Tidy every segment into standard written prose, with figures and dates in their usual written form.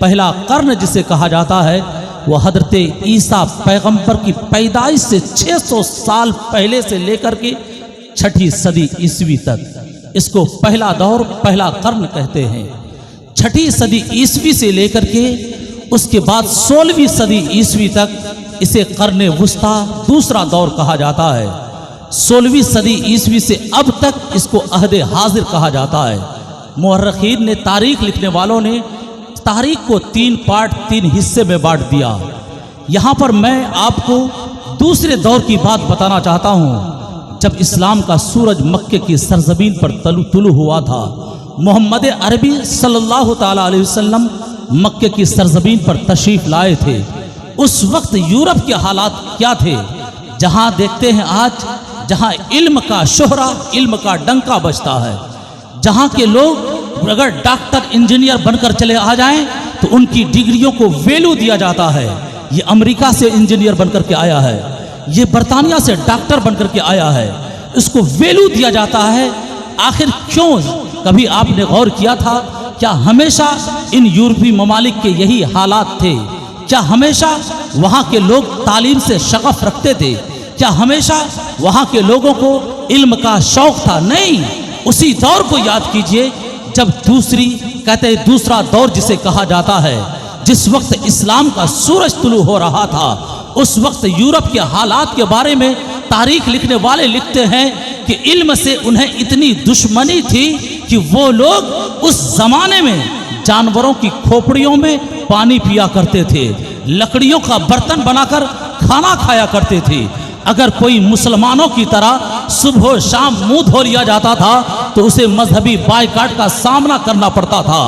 पहला कर्न जिसे कहा जाता है वह हजरत ईसा पैगंबर की पैदाइश से 600 साल पहले से लेकर के 6ठी सदी ईस्वी तक इसको पहला दौर पहला कर्न कहते हैं। 6ठी सदी ईस्वी से लेकर के उसके बाद 16वीं सदी ईस्वी तक इसे कर्न वुस्ता दूसरा दौर कहा जाता है। 16वीं सदी ईस्वी से अब तक इसको अहद हाजिर कहा जाता है। मुअर्रिखीन ने तारीख लिखने वालों ने तारीख को 3 पार्ट 3 हिस्से में बांट दिया। यहाँ पर मैं आपको दूसरे दौर की बात बताना चाहता हूँ जब इस्लाम का सूरज मक्के की सरजमीन पर तुलू हुआ था। मोहम्मद अरबी सल्लल्लाहु ताला अलैहि वसल्लम मक्के की सरजमीन पर तशरीफ लाए थे। उस वक्त यूरोप के हालात क्या थे? जहाँ देखते हैं आज जहाँ इल्म का शोहरा इल्म का डंका बजता है, जहाँ के लोग अगर डॉक्टर इंजीनियर बनकर चले आ जाएं तो उनकी डिग्रियों को वैल्यू दिया जाता है। ये अमेरिका से इंजीनियर बनकर के आया है, ये बरतानिया से डॉक्टर बनकर के आया है, इसको वैल्यू दिया जाता है। आखिर क्यों? कभी आपने गौर किया था क्या हमेशा इन यूरोपीय ममालिक के यही हालात थे? क्या हमेशा वहाँ के लोग तालीम से शगफ रखते थे? क्या हमेशा वहाँ के लोगों को इल्म का शौक था? नहीं। उसी दौर को याद कीजिए जब दूसरा दौर जिसे कहा जाता है, जिस वक्त इस्लाम का सूरज तुलू हो रहा था, उस वक्त यूरोप के हालात के बारे में तारीख लिखने वाले लिखते हैं कि इल्म से उन्हें इतनी दुश्मनी थी कि वो लोग उस जमाने में जानवरों की खोपड़ियों में पानी पिया करते थे, लकड़ियों का बर्तन बनाकर खाना खाया करते थे। अगर कोई मुसलमानों की तरह सुबह शाम मुंह धो लिया जाता था तो उसे मजहबी बायकाट का सामना करना पड़ता था।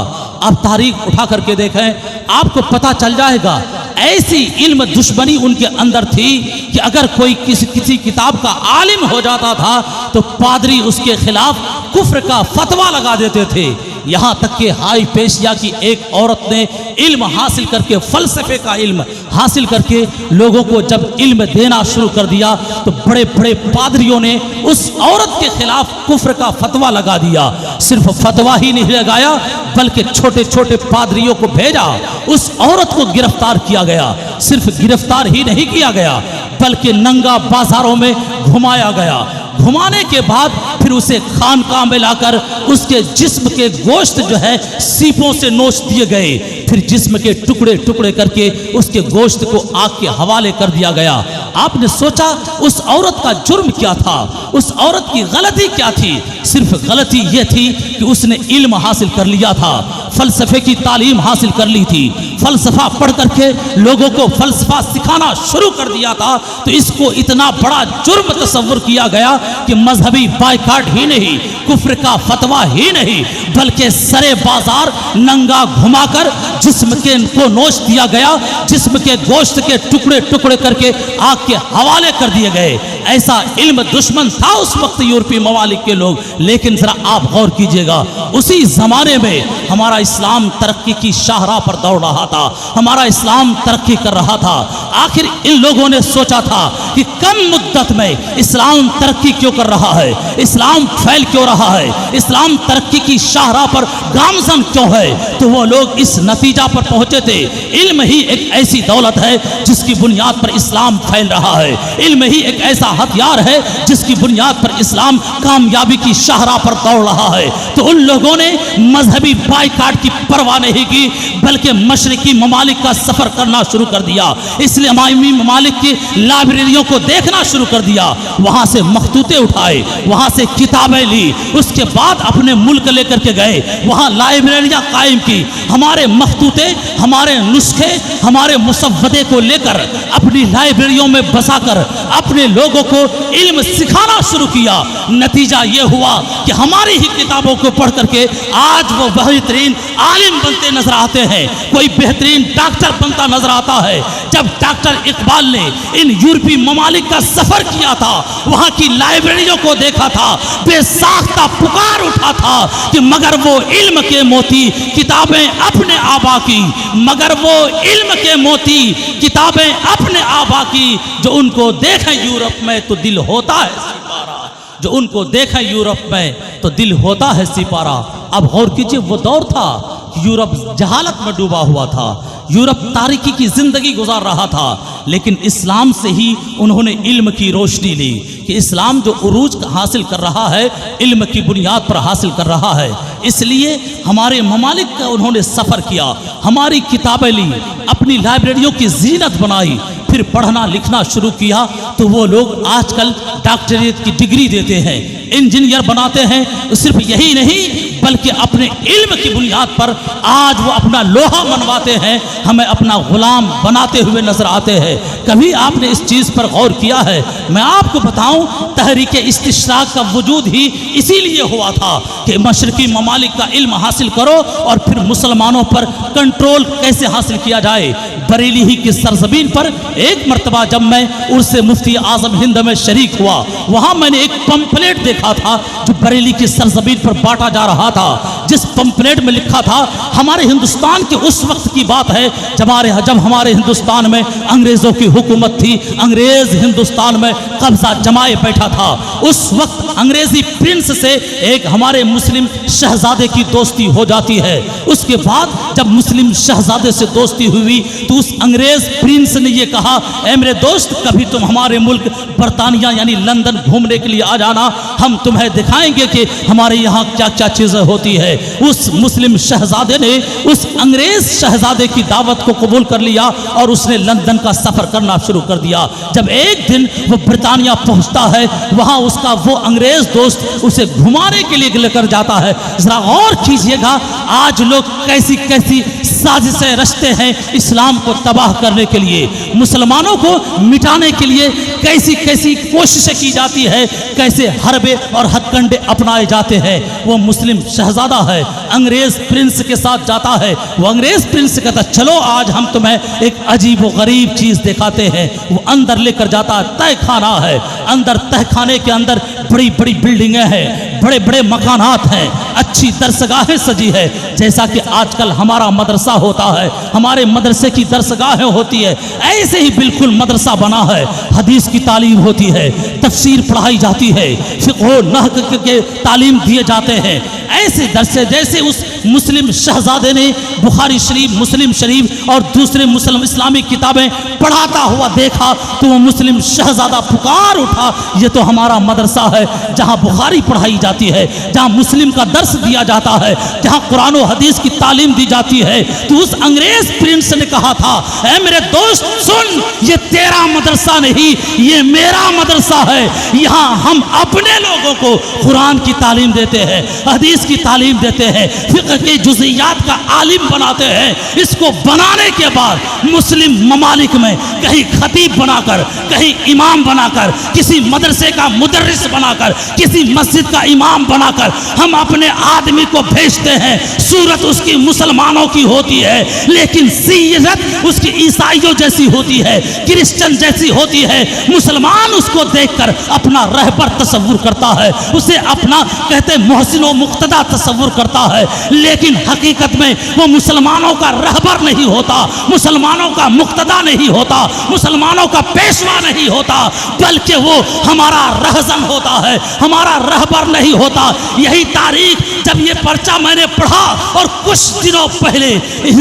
अब तारीख उठा करके देखें, आपको पता चल जाएगा ऐसी इल्म दुश्मनी उनके अंदर थी कि अगर कोई किसी किताब का आलिम हो जाता था तो पादरी उसके खिलाफ कुफ्र का फतवा लगा देते थे। यहाँ तक कि हाई पेशिया की एक औरत ने इल्म हासिल करके फलसफे का इल्म हासिल करके लोगों को जब इल्म देना शुरू कर दिया तो बड़े बड़े पादरियों ने उस औरत के खिलाफ कुफ्र का फतवा लगा दिया। सिर्फ फतवा ही नहीं लगाया बल्कि छोटे छोटे पादरियों को भेजा, उस औरत को गिरफ्तार किया गया। सिर्फ गिरफ्तार ही नहीं किया गया बल्कि नंगा बाजारों में घुमाया गया। घुमाने के बाद फिर उसे खानकाह में लाकर उसके जिस्म के गोश्त जो है सीपों से नोच दिए गए, फिर जिस्म के टुकड़े टुकड़े करके उसके गोश्त को आग के हवाले कर दिया गया। आपने सोचा उस औरत का जुर्म क्या था? उस औरत की गलती क्या थी? सिर्फ गलती यह थी कि उसने इल्म हासिल कर लिया था, फलसफे की तालीम हासिल कर ली थी, फलसफा पढ़ करके लोगों को फलसफा सिखाना शुरू कर दिया था। तो इसको इतना बड़ा जुर्म तस्वुर किया गया कि मजहबी बायकाट ही नहीं, कुफ्र का फतवा ही नहीं, बल्कि सरे बाजार नंगा घुमाकर जिस्म के को नोच दिया गया, जिस्म के गोश्त के टुकड़े टुकड़े करके आग के हवाले कर दिए गए। ऐसा इल्म दुश्मन था उस वक्त यूरोपीय ममालिक के लोग। लेकिन जरा आप गौर कीजिएगा, उसी जमाने में हमारा इस्लाम तरक्की की शाहराह पर दौड़ रहा था, हमारा इस्लाम तरक्की कर रहा था। आखिर इन लोगों ने सोचा था कि कम मुद्दत में इस्लाम तरक्की क्यों कर रहा है, इस्लाम फैल क्यों रहा है, इस्लाम तरक्की की शाहराह पर गामजन क्यों है। तो वो लोग इस नतीजा पर पहुंचे थे, इल्म ही एक ऐसी दौलत है जिसकी बुनियाद पर इस्लाम फैल रहा है, इल्म ही एक ऐसा हथियार है जिसकी बुनियाद पर इस्लाम कामयाबी की शाहराह पर दौड़ रहा है। तो उन लोगों ने मजहबी बायकाट की परवाह नहीं की बल्कि मशरिकी ममालिक का सफर करना शुरू कर दिया। इसलिए इस्लामी ममालिक की लाइब्रेरियों को देखना शुरू कर दिया, वहां से मखतूते उठाए, वहां से किताबें ली, उसके बाद अपने मुल्क लेकर के गए, वहां लाइब्रेरियां कायम की, हमारे मखतूते, हमारे नुस्खे, हमारे मुसव्वदे को लेकर अपनी लाइब्रेरियों में बसाकर अपने लोगों को इल्म सिखाना शुरू किया। नतीजा ये हुआ कि हमारी ही किताबों को पढ़ करके आज वो बेहतरीन आलिम बनते नजर आते हैं, कोई बेहतरीन डॉक्टर बनता नजर आता है। जब डॉक्टर इकबाल ने इन यूरोपीय ममालिक का सफर किया था, वहां की लाइब्रेरियों को देखा था, बेसाख्ता पुकार उठा था कि मगर वो इल्म के मोती किताबें अपने आबा की, मगर वो इल्म के मोती किताबें अपने आबा की, जो उनको देखें यूरोप में तो दिल होता है सिपारा, जो उनको देखें यूरोप में तो दिल होता है सिपारा। अब गौर कीजिए, वो दौर था कि यूरोप जहालत में डूबा हुआ था, यूरोप तारीकी की जिंदगी गुजार रहा था, लेकिन इस्लाम से ही उन्होंने इल्म की रोशनी ली कि इस्लाम जो उरूज हासिल कर रहा है इल्म की बुनियाद पर हासिल कर रहा है। इसलिए हमारे ममालिक का उन्होंने सफ़र किया, हमारी किताबें ली, अपनी लाइब्रेरियों की जीनत बनाई, फिर पढ़ना लिखना शुरू किया। तो वो लोग आजकल डॉक्टरेट की डिग्री देते हैं, इंजीनियर बनाते हैं। सिर्फ यही नहीं बल्कि अपने इल्म की बुनियाद पर आज वो अपना लोहा मनवाते हैं, हमें अपना गुलाम बनाते हुए नजर आते हैं। कभी आपने इस चीज़ पर गौर किया है? मैं आपको बताऊं, तहरीक इस्तिशराक का वजूद ही इसीलिए हुआ था कि मशरकी ममालिक का इल्म हासिल करो और फिर मुसलमानों पर कंट्रोल कैसे हासिल किया जाए। बरेली ही की सरजमीन पर एक मरतबा जब मैं उर्से मुफ्ती आजम हिंद में शरीक हुआ, वहाँ मैंने एक पंपलेट देखा था जो बरेली की सरजमीन पर बांटा जा रहा था, जिस पंपलेट में लिखा था, हमारे हिंदुस्तान के उस वक्त की बात है जब हमारे हिंदुस्तान में अंग्रेज़ों की हुकूमत थी, अंग्रेज़ हिंदुस्तान में कब्जा जमाए बैठा था। उस वक्त अंग्रेज़ी प्रिंस से एक हमारे मुस्लिम शहजादे की दोस्ती हो जाती है। उसके बाद जब मुस्लिम शहजादे से दोस्ती हुई तो उस अंग्रेज़ प्रिंस ने ये कहा, ऐ मेरे दोस्त, कभी तुम हमारे मुल्क बरतानिया यानी लंदन घूमने के लिए आ जाना, हम तुम्हें दिखाएंगे कि हमारे यहाँ क्या क्या चीज़ें होती है। उस मुस्लिम शहजादे ने उस अंग्रेज़ शहजादे की दावत को कबूल कर लिया और उसने लंदन का सफ़र करना शुरू कर दिया। जब एक दिन वो बरतानिया पहुँचता है, वहाँ उसका वो अंग्रेज़ दोस्त उसे घुमाने के लिए लेकर जाता है। ज़रा और कीजिएगा, आज लोग कैसी कैसी साजिशें रचते हैं इस्लाम को तबाह करने के लिए, मुसलमानों को मिटाने के लिए कैसी कैसी कोशिशें की जाती है, कैसे हरबे और हथकंडे अपनाए जाते हैं। वो मुस्लिम शहजादा है, अंग्रेज़ प्रिंस के साथ जाता है। वो अंग्रेज़ प्रिंस कहता, चलो आज हम तुम्हें एक अजीब व गरीब चीज़ दिखाते हैं। वो अंदर लेकर जाता है, तहखाना है। अंदर तहखाने के अंदर बड़ी बड़ी बिल्डिंगें हैं, बड़े बड़े मकानात हैं, अच्छी दरसगाहें सजी है, जैसा कि आजकल हमारा मदरसा होता है, हमारे मदरसे की दरसगाहें होती है, ऐसे ही बिल्कुल मदरसा बना है। हदीस की तालीम होती है, तफसीर पढ़ाई जाती है, फिक़्ह नहव के तालीम दिए जाते हैं। ऐसे दरसे जैसे उस मुस्लिम शहजादे ने बुखारी शरीफ, मुस्लिम शरीफ और दूसरे मुस्लिम इस्लामिक किताबें पढ़ाता हुआ देखा तो वो मुस्लिम शहजादा पुकार उठा, ये तो हमारा मदरसा है जहाँ बुखारी पढ़ाई जाती है, जहाँ मुस्लिम का दर्स दिया जाता है, जहाँ कुरान और हदीस की तालीम दी जाती है। तो उस अंग्रेज प्रिंस ने कहा था, ऐ मेरे दोस्त सुन, ये तेरा मदरसा नहीं, ये मेरा मदरसा है। यहाँ हम अपने लोगों को कुरान की तालीम देते हैं, हदीस की तालीम देते हैं, फिक़्ह के जुज़ियात का आलिम बनाते हैं। इसको बनाने के बाद मुस्लिम ममालिक में कहीं खतीब बनाकर, कहीं इमाम बनाकर, किसी मदरसे का मुदर्रिस बनाकर, किसी मस्जिद का इमाम बनाकर हम अपने आदमी को भेजते हैं। सूरत उसकी मुसलमानों की होती है, लेकिन सीरत उसकी ईसाइयों जैसी होती है, क्रिश्चियन जैसी होती है। मुसलमान उसको देखकर अपना रहबर तसव्वुर करता है, उसे अपना कहते मोहसिन व मुक्तदा तसव्वुर करता है, लेकिन हकीकत में वो मुसलमानों का रहबर नहीं होता, मुसलमानों का मुक्तदा नहीं होता, मुसलमानों का पेशवा नहीं होता, बल्कि वो हमारा रहज़न होता है, हमारा रहबर नहीं होता। यही तारीख जब ये पर्चा मैंने पढ़ा और कुछ दिनों पहले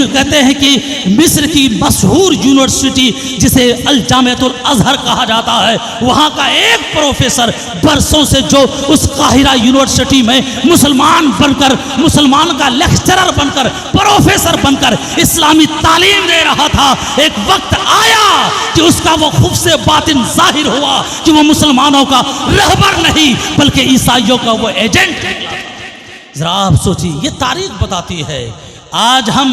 कहते हैं कि मिस्र की मशहूर यूनिवर्सिटी जिसे अल जामिअतुल अज़हर कहा जाता है, वहाँ का एक प्रोफेसर बरसों से जो उस काहिरा यूनिवर्सिटी में मुसलमान बनकर, मुसलमान का लेक्चरर बनकर, प्रोफेसर बनकर इस्लामी तालीम दे रहा था, एक वक्त आया कि उसका वो खूब से बातिन जाहिर हुआ कि वो मुसलमानों का रहबर नहीं बल्कि ईसाइयों का वो एजेंट है। जरा आप सोचिए, ये तारीख बताती है। आज हम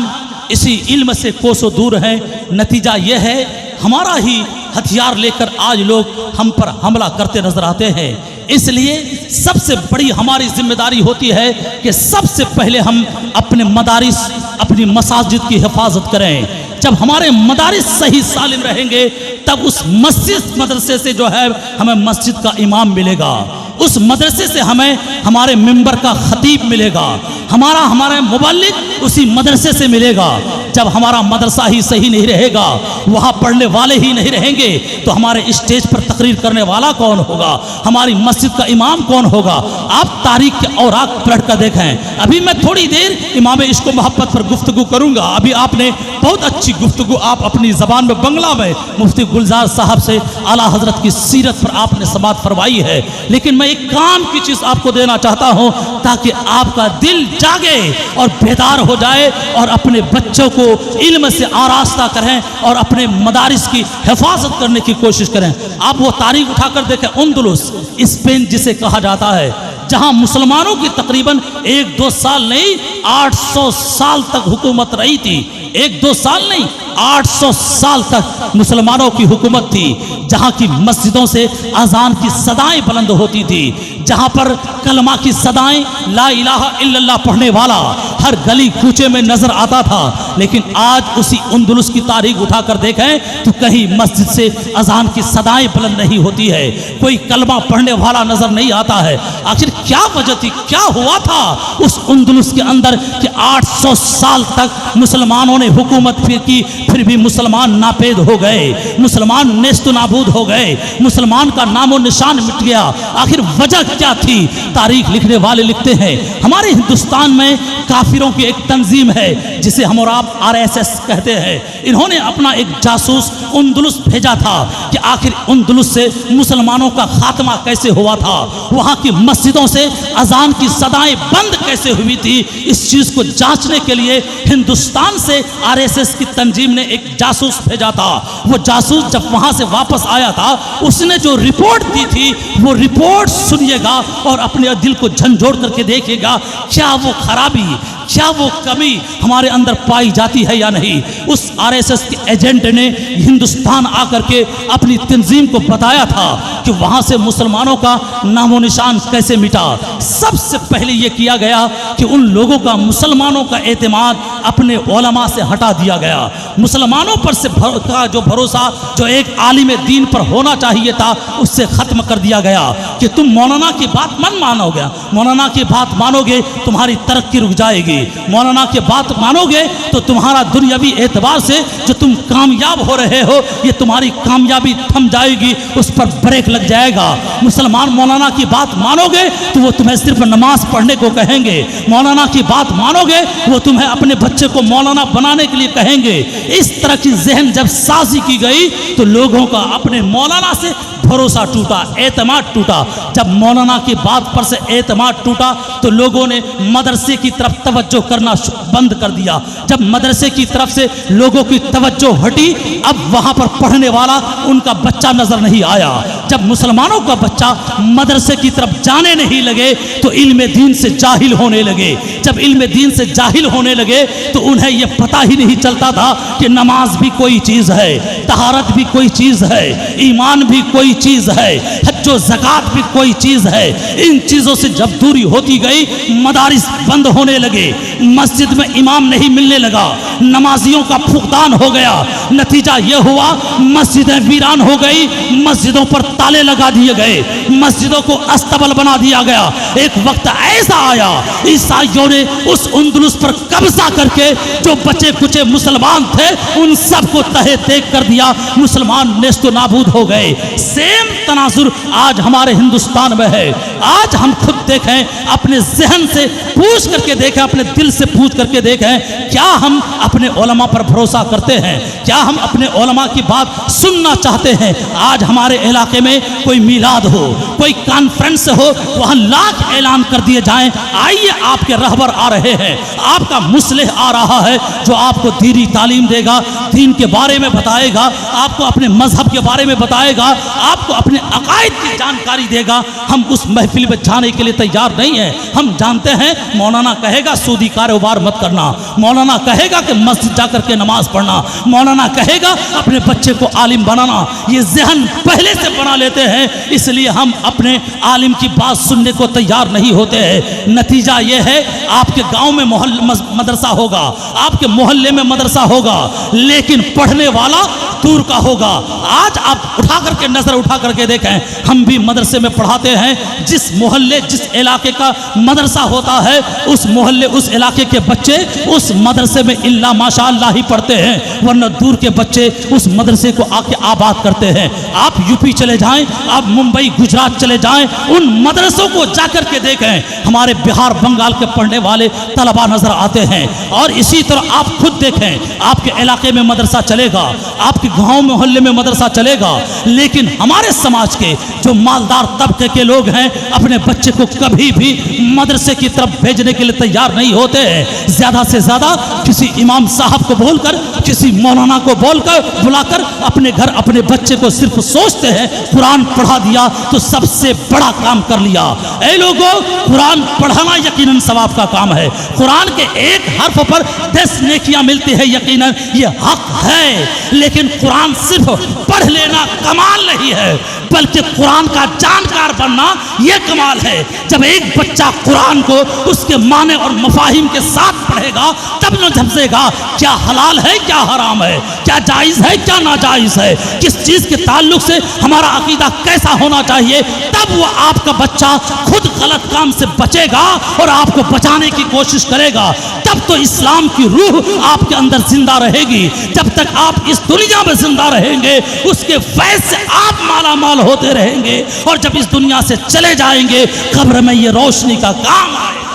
इसी इल्म से कोसों दूर हैं। नतीजा ये है, हमारा ही हथियार लेकर आज लोग हम पर हमला करते नजर आते हैं। इसलिए सबसे बड़ी हमारी जिम्मेदारी होती है कि सबसे पहले हम अपने मदारिस, अपनी मसाजिद की हिफाजत करें। जब हमारे मदारिस सही सालिम रहेंगे तब उस मस्जिद मदरसे से जो है हमें मस्जिद का इमाम मिलेगा, उस मदरसे से हमें हमारे मिंबर का खतीब मिलेगा, हमारा मुबल्लिग उसी मदरसे से मिलेगा। जब हमारा मदरसा ही सही नहीं रहेगा, वहाँ पढ़ने वाले ही नहीं रहेंगे, तो हमारे स्टेज पर तकरीर करने वाला कौन होगा, हमारी मस्जिद का इमाम कौन होगा। आप तारीख के औराक पलट कर देखें। अभी मैं थोड़ी देर इमाम इश्क मोहब्बत पर गुफ्तगू करूंगा। अभी आपने बहुत अच्छी गुफ्तगू आप अपनी ज़बान में बंगला में मुफ्ती गुलजार साहब से आला हजरत की सीरत पर आपने समात फरमाई है, लेकिन मैं एक काम की चीज़ आपको देना चाहता हूं ताकि आपका दिल जागे और बेदार हो जाए और अपने बच्चों को इल्म से आरास्ता करें और अपने मदारिस की हिफाजत करने की कोशिश करें। आप वो तारीख उठाकर देखें, अंदलुस स्पेन जिसे कहा जाता है, जहां मुसलमानों की तकरीबन 1-2 साल नहीं 800 साल तक हुकूमत रही थी। 1-2 साल नहीं 800 साल तक मुसलमानों की हुकूमत थी, जहां की मस्जिदों से अजान की सदाएं बुलंद होती थी, जहां पर कलमा की सदाएं ला इलाहा इल्लल्लाह पढ़ने वाला हर गली कूचे में नजर आता था। लेकिन आज उसी अंदलुस की तारीख उठाकर देखें तो कहीं मस्जिद से अजान की सदाएं बुलंद नहीं होती है, कोई कलमा पढ़ने वाला नजर नहीं आता है। आखिर क्या वजह थी, क्या हुआ था उस अंदलुस के अंदर कि 800 साल तक मुसलमानों ने हुकूमत की, फिर भी मुसलमान नापेद हो गए, मुसलमान नेस्त नाबूद हो गए, मुसलमान का नामो निशान मिट गया। आखिर वजह क्या थी? तारीख लिखने वाले लिखते हैं हमारे हिंदुस्तान में काफिरों की एक तंजीम है जिसे हम और आप RSS कहते हैं। इन्होंने अपना एक जासूस अंदलुस भेजा था कि आखिर अंदलुस से मुसलमानों का खात्मा कैसे हुआ था, वहाँ की मस्जिदों से अजान की सदाएं बंद कैसे हुई थी। इस चीज़ को जांचने के लिए हिंदुस्तान से RSS की तंजीम ने एक जासूस भेजा था। वो जासूस जब वहाँ से वापस आया था, उसने जो रिपोर्ट दी थी वो रिपोर्ट सुनिएगा और अपने दिल को झंझोड़ करके देखिएगा, क्या वो खराबी, क्या वो कमी हमारे अंदर पाई जाती है या नहीं। उस RSS के एजेंट ने हिंदुस्तान आकर के अपनी तंजीम को बताया था कि वहाँ से मुसलमानों का नामो निशान कैसे मिटा। सबसे पहले ये किया गया कि उन लोगों का, मुसलमानों का एतमाद अपने उलमा से हटा दिया गया। मुसलमानों पर से का जो भरोसा जो एक आलिम दीन पर होना चाहिए था, उससे ख़त्म कर दिया गया कि तुम मौलाना की बात मन मानोगे, मौलाना की बात मानोगे तुम्हारी तरक्की रुक जाएगी, मौलाना की बात मानोगे तो तुम्हारा दुनियावी एतबार से जो तुम कामयाब हो रहे हो, ये तुम्हारी कामयाबी थम जाएगी, उस पर ब्रेक लग जाएगा। मुसलमान मौलाना की बात मानोगे तो वो तुम्हें सिर्फ नमाज पढ़ने को कहेंगे, मौलाना की बात मानोगे वो तुम्हें अपने बच्चे को मौलाना बनाने के लिए कहेंगे। इस तरह की जहन जब साजी की गई तो लोगों का अपने मौलाना से भरोसा टूटा, एतमाद टूटा। जब मौलाना की बात पर से एतमाद टूटा तो लोगों ने मदरसे की तरफ तवज्जो करना बंद कर दिया। जब मदरसे की तरफ से लोगों की तवज्जो हटी, अब वहाँ पर पढ़ने वाला उनका बच्चा नजर नहीं आया। जब मुसलमानों का बच्चा मदरसे की तरफ जाने नहीं लगे तो इल्म दीन से जाहिल होने लगे। जब इल्म दीन से जाहिल होने लगे तो उन्हें यह पता ही नहीं चलता था कि नमाज भी कोई चीज़ है, तहारत भी कोई चीज़ है, ईमान भी कोई चीज़ है, हज्जो ज़कात भी कोई चीज़ है। इन चीज़ों से जब दूरी होती गई, मदारिस बंद होने लगे, मस्जिद में इमाम नहीं मिलने लगा, नमाजियों का फुकदान हो गया। नतीजा यह हुआ मस्जिदें वीरान हो गई, मस्जिदों पर ताले लगा दिए गए, मस्जिदों को अस्तबल बना दिया गया। एक वक्त ऐसा आया ईसाइयों ने उस अंदलुस पर कब्जा करके जो बचे कुचे मुसलमान थे उन सबको तहे तेग कर दिया, मुसलमान नेस्तो नाबूद हो गए। सेम तनाजुर आज हमारे हिंदुस्तान में है। आज हम खुद देखें, अपने जहन से पूछ करके देखें, अपने दिल से पूछ करके देखें, क्या हम अपने उलमा पर भरोसा करते हैं? क्या हम अपने उलमा की बात सुनना चाहते हैं? आज हमारे इलाके में कोई मिलाद हो, कोई कॉन्फ्रेंस हो, वहाँ लाख ऐलान कर दिए जाएं, आइए आपके रहबर आ रहे हैं, आपका मुस्लिह आ रहा है जो आपको दीनी तालीम देगा, दीन के बारे में बताएगा, आपको अपने मजहब के बारे में बताएगा, आपको अपने अकायद की जानकारी देगा। हम उस महफिल में जाने के लिए तैयार नहीं है। हम जानते हैं मौलाना कहेगा सूदी कारोबार मत करना, मौलाना कहेगा कि मस्जिद जाकर के नमाज पढ़ना, मौलाना कहेगा अपने बच्चे को आलिम बनाना। ये जहन पहले से बना लेते हैं, इसलिए हम अपने आलिम की बात सुनने को तैयार नहीं होते हैं। नतीजा ये है, आपके गांव में मदरसा होगा, आपके मोहल्ले में मदरसा होगा, लेकिन पढ़ने वाला दूर का होगा। आज आप उठा करके नजर उठा करके देखें, हम भी मदरसे में पढ़ाते हैं, जिस मोहल्ले जिस इलाके का मदरसा होता है उस मोहल्ले उस इलाके के बच्चे उस मदरसे में इल्ला माशाअल्लाह ही पढ़ते हैं, वरना दूर के बच्चे उस मदरसे को आके आबाद करते हैं। आप यूपी चले जाएं, आप मुंबई गुजरात चले जाएं, उन मदरसों को जाकर के देखें, हमारे बिहार बंगाल के पढ़ने वाले तलबा नजर आते हैं। और इसी तरह आप खुद देखें, आपके इलाके में मदरसा चलेगा, आपके गांव मोहल्ले में मदरसा चलेगा, लेकिन हमारे समाज के जो मालदार तबके के लोग हैं अपने बच्चे को कभी भी मदरसे की तरफ भेजने के लिए तैयार नहीं होते हैं। ज्यादा से ज्यादा किसी इमाम साहब को बोलकर, किसी मौलाना को बोलकर बुलाकर अपने घर अपने बच्चे को सिर्फ सोचते हैं कुरान पढ़ा दिया तो सबसे बड़ा काम कर लिया। ऐ लोगों, कुरान पढ़ाना यकीनन सवाब का काम है। कुरान के एक हर्फ पर 10 नेकियां मिलती है, यकीनन ये हक है। लेकिन कुरान सिर्फ पढ़ लेना कमाल नहीं है, बल्कि कुरान का जानकार बनना यह कमाल है। जब एक बच्चा कुरान को उसके माने और मफाहिम के साथ पढ़ेगा तब न समझेगा क्या हलाल है क्या हराम है, क्या जायज़ है क्या नाजायज़ है, किस चीज़ के ताल्लुक से हमारा अकीदा कैसा होना चाहिए। तब वो आपका बच्चा खुद गलत काम से बचेगा और आपको बचाने की कोशिश करेगा। तब तो इस्लाम की रूह आपके अंदर जिंदा रहेगी। जब तक आप इस दुनिया में जिंदा रहेंगे उसके फैज़ से आप माला माल होते रहेंगे, और जब इस दुनिया से चले जाएंगे कब्र में ये रोशनी का काम आएगा।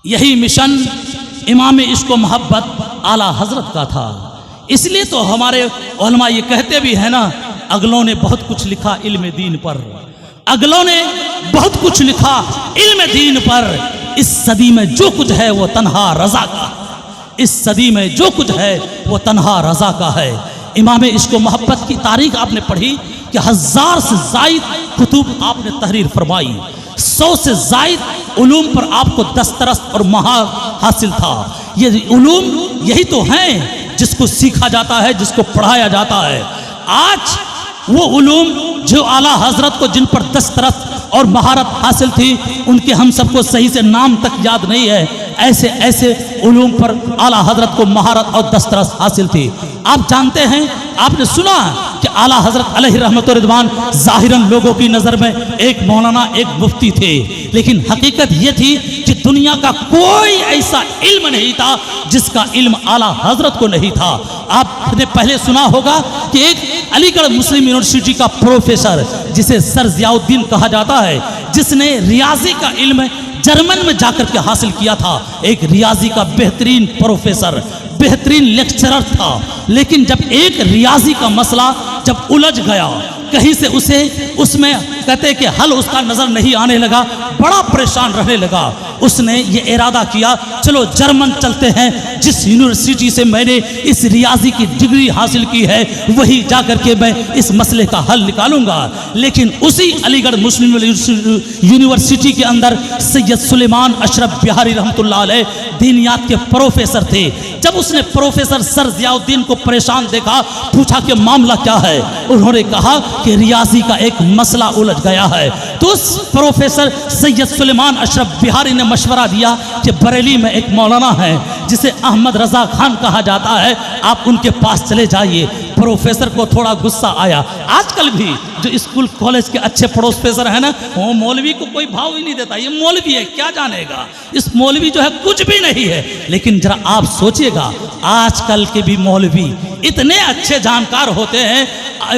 यही मिशन इमाम इश्क व मोहब्बत आला हजरत का था। इसलिए तो हमारे उलमा ये कहते भी हैं ना, अगलों ने बहुत कुछ लिखा इल्म दीन पर, अगलों ने बहुत कुछ लिखा इल्म दीन पर। इस सदी में जो कुछ है वो तन्हा रजा का, इस सदी में जो कुछ है वो तन्हा रजा का है। इमाम इश्क व मोहब्बत की तारीख आपने पढ़ी कि 1000 से ज़ायद कुतुब आपने तहरीर फरमाई, 100 से ज़ायद उलूम पर आपको दस्तरस और महार हासिल था। ये उलूम यही तो हैं जिसको सीखा जाता है, जिसको पढ़ाया जाता है। आज वो उलूम जो आला हजरत को जिन पर दस्तरस और महारत हासिल थी उनके हम सबको सही से नाम तक याद नहीं है, ऐसे ऐसे उलूम पर आला हजरत को महारत और दस्तरस हासिल थी। आप जानते हैं, आपने सुना कि आला हजरत अलैहि रहमत व रिदवान ज़ाहिरन लोगों की नज़र में एक मौलाना एक मुफ्ती थे, लेकिन हकीकत ये थी कि दुनिया का कोई ऐसा इल्म नहीं था जिसका इल्म आला हजरत को नहीं था। आपने पहले सुना होगा कि एक अलीगढ़ मुस्लिम यूनिवर्सिटी का प्रोफेसर जिसे सर ज़ियाउद्दीन कहा जाता है, जिसने रियाजी का इल्म जर्मन में जाकर के हासिल किया था, एक रियाजी का बेहतरीन प्रोफेसर, बेहतरीन लेक्चरर था। लेकिन जब एक रियाजी का मसला जब उलझ गया, कहीं से उसे उसमें कहते कि हल उसका नज़र नहीं आने लगा, बड़ा परेशान रहने लगा। उसने ये इरादा किया चलो जर्मन चलते हैं, जिस यूनिवर्सिटी से मैंने इस रियाजी की डिग्री हासिल की है वही जाकर के मैं इस मसले का हल निकालूंगा। लेकिन उसी अलीगढ़ मुस्लिम यूनिवर्सिटी के अंदर सैयद सुलेमान अशरफ बिहारी रहमतुल्लाह अलैह दीनियात के प्रोफेसर थे। जब उसने प्रोफेसर सर ज़ियाउद्दीन को परेशान देखा, पूछा कि मामला क्या है, उन्होंने कहा कि रियाजी का एक मसला उलझ गया है। तो उस प्रोफेसर सैयद सुलेमान अशरफ बिहारी ने मशवरा दिया कि बरेली में एक मौलाना है जिसे अहमद रजा खान कहा जाता है, आप उनके पास चले जाइए। प्रोफेसर को थोड़ा गुस्सा आया। आजकल भी जो स्कूल कॉलेज के अच्छे प्रोफेसर हैं ना, वो मौलवी को कोई भाव ही नहीं देता, ये मौलवी है क्या जानेगा, इस मौलवी जो है कुछ भी नहीं है। लेकिन जरा आप सोचिएगा, आजकल के भी मौलवी इतने अच्छे जानकार होते हैं,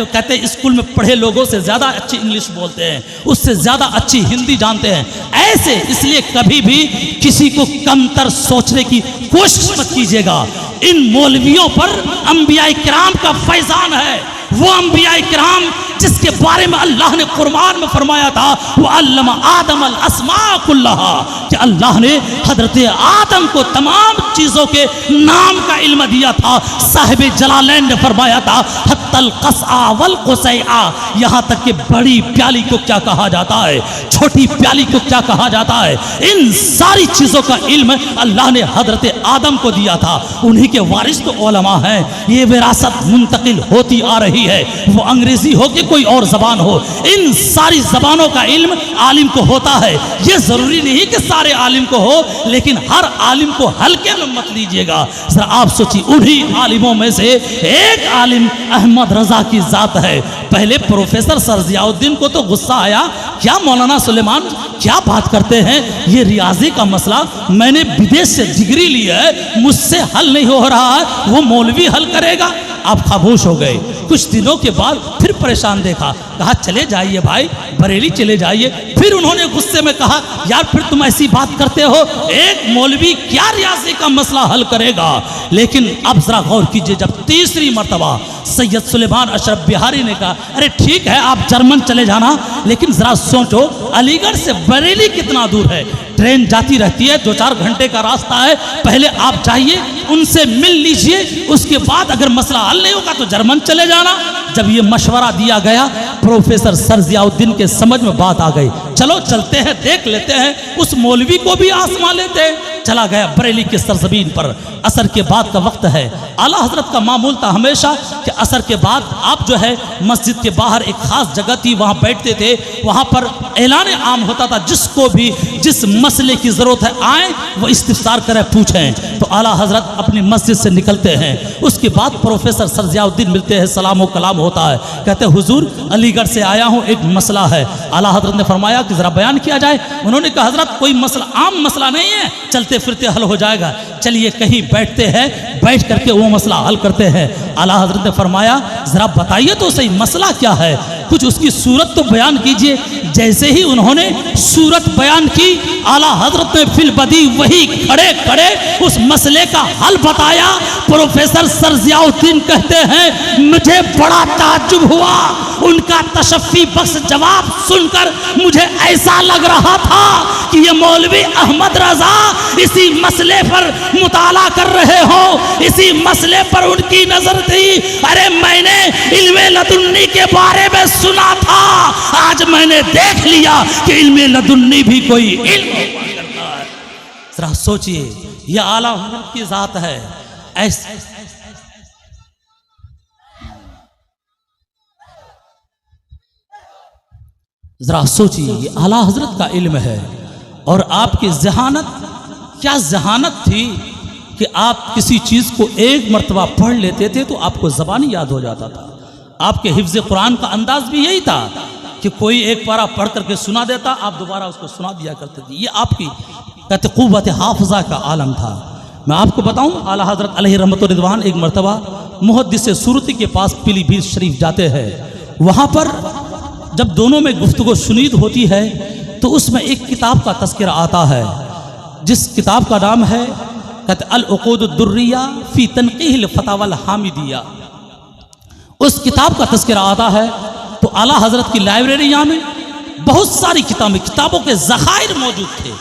कहते हैं स्कूल में पढ़े लोगों से ज़्यादा अच्छी इंग्लिश बोलते हैं, उससे ज़्यादा अच्छी हिंदी जानते हैं। ऐसे इसलिए कभी भी किसी को कमतर सोचने की कोशिश मत कीजिएगा। इन मौलवियों पर अंबिया किराम का फैजान है, वो अंबिया किराम जिसके बारे में अल्लाह ने कुरान में फरमाया था, वो अल्लमा आदम अल अस्मा कुल्लहा, कि अल्लाह ने हजरत आदम को तमाम चीज़ों के नाम का इल्म दिया था। साहिब जलालैन ने फरमाया था हत्तल क़स्आ वल क़ुसैआ, यहाँ तक कि बड़ी प्याली को क्या कहा जाता है, छोटी प्याली को क्या कहा जाता है, इन सारी चीज़ों का इल्म अल्लाह ने हजरत आदम को दिया था। उन्हीं के वारिस तो उलमा हैं। ये विरासत मुंतकिल होती आ रही है, वो अंग्रेज़ी हो कि कोई और ज़बान हो, इन सारी ज़बानों का इल्म आलिम को होता है। ये ज़रूरी नहीं कि सारे आलिम को हो, लेकिन हर आलिम को हल्के में मत लीजिएगा। ज़रा आप सोचिए, उन्हीं आलिमों में से एक आलिम अहमद रज़ा की ज़ात है। पहले प्रोफेसर सर ज़ियाउद्दीन को तो गुस्सा आया, क्या मौलाना सुलेमान क्या बात करते हैं, ये रियाजी का मसला मैंने विदेश से डिग्री ली है, मुझसे हल नहीं हो रहा है, वो मौलवी हल करेगा। आप खामोश हो गए। कुछ दिनों के बाद फिर परेशान देखा, कहा चले जाइए भाई, बरेली चले जाइए। फिर उन्होंने गुस्से में कहा, यार फिर तुम ऐसी बात करते हो, एक मौलवी क्या रियाजी का मसला हल करेगा। लेकिन अब जरा गौर कीजिए, जब तीसरी मर्तबा सैयद सुलेमान अशरफ बिहारी ने कहा, अरे ठीक है आप जर्मन चले जाना, लेकिन जरा सोचो अलीगढ़ से बरेली कितना दूर है, ट्रेन जाती रहती है, 2-4 घंटे का रास्ता है, पहले आप जाइए उनसे मिल लीजिए, उसके बाद अगर मसला हल नहीं होगा तो जर्मन चले जाना। जब ये मशवरा दिया गया, प्रोफेसर सर ज़ियाउद्दीन के समझ में बात आ गई, चलो चलते हैं, देख लेते हैं, उस मौलवी को भी आजमा लेते हैं। चला गया बरेली की सरजमीन पर। असर के बाद का वक्त है। आला हजरत का मामूल था हमेशा कि असर के बाद आप जो है मस्जिद के बाहर एक खास जगह थी, वहाँ बैठते थे, वहाँ पर ऐलान आम होता था, जिसको भी जिस मसले की ज़रूरत है आए वो इस्तिफसार करें, पूछें। तो आला हजरत अपनी मस्जिद से निकलते हैं। उसके बाद प्रोफेसर सर ज़ियाउद्दीन मिलते हैं, सलाम व कलाम होता है। कहते हैं हुजूर अलीगढ़ से आया हूँ, एक मसला है। आला हजरत ने फरमाया कि ज़रा बयान किया जाए। उन्होंने कहा हजरत कोई मसला आम मसला नहीं है, चलते फिरते हल हो जाएगा, चलिए कहीं बैठते हैं, बैठ करके वो मसला हल करते हैं। आला हजरत ने फरमाया ज़रा बताइए तो सही मसला क्या है, कुछ उसकी सूरत तो बयान कीजिए। जैसे ही उन्होंने सूरत बयान की, आला हजरत ने फिल बदी वही खड़े खड़े उस मसले का हल बताया। प्रोफेसर सर ज़ियाउद्दीन कहते हैं मुझे बड़ा ताज्जुब हुआ, उनका तशफ़ी बख्श जवाब सुनकर मुझे ऐसा लग रहा था कि ये मौलवी अहमद रज़ा इसी मसले पर मुताला कर रहे हो, इसी मसले पर उनकी नजर थी। अरे मैंने इल्मे लदुन्नी के बारे में सुना था, आज मैंने देख लिया कि इल्मे लदुन्नी भी कोई इल्म करता है। जरा सोचिए, यह आला हुज़ूर की जात है। ऐसे जरा सोचिए, ये आला हजरत का इल्म है और आपकी जहानत, क्या जहानत थी कि आप किसी चीज़ को एक मर्तबा पढ़ लेते थे तो आपको ज़बानी याद हो जाता था। आपके हिफ्ज़ कुरान का अंदाज भी यही था कि कोई एक पारा पढ़ करके सुना देता, आप दोबारा उसको सुना दिया करते थे। ये आपकी कहते क़ुव्वत हाफ़िज़ा का आलम था। मैं आपको बताऊं, आला हज़रत अलैहि रहमत व रिज़वान एक मर्तबा मुहद्दिस सूरती के पास पीलीभीत शरीफ जाते हैं। वहाँ पर जब दोनों में गुफ्तगू शुनीद होती है तो उसमें एक किताब का तज़किरा आता है, जिस किताब का नाम है कहते अल उक़ूद दुर्रिया फ़ी तनक़ीह फ़तावल हामिदिया। उस किताब का तज़किरा आता है तो आला हज़रत की लाइब्रेरिया में बहुत सारी किताबों के ज़खायर मौजूद थे।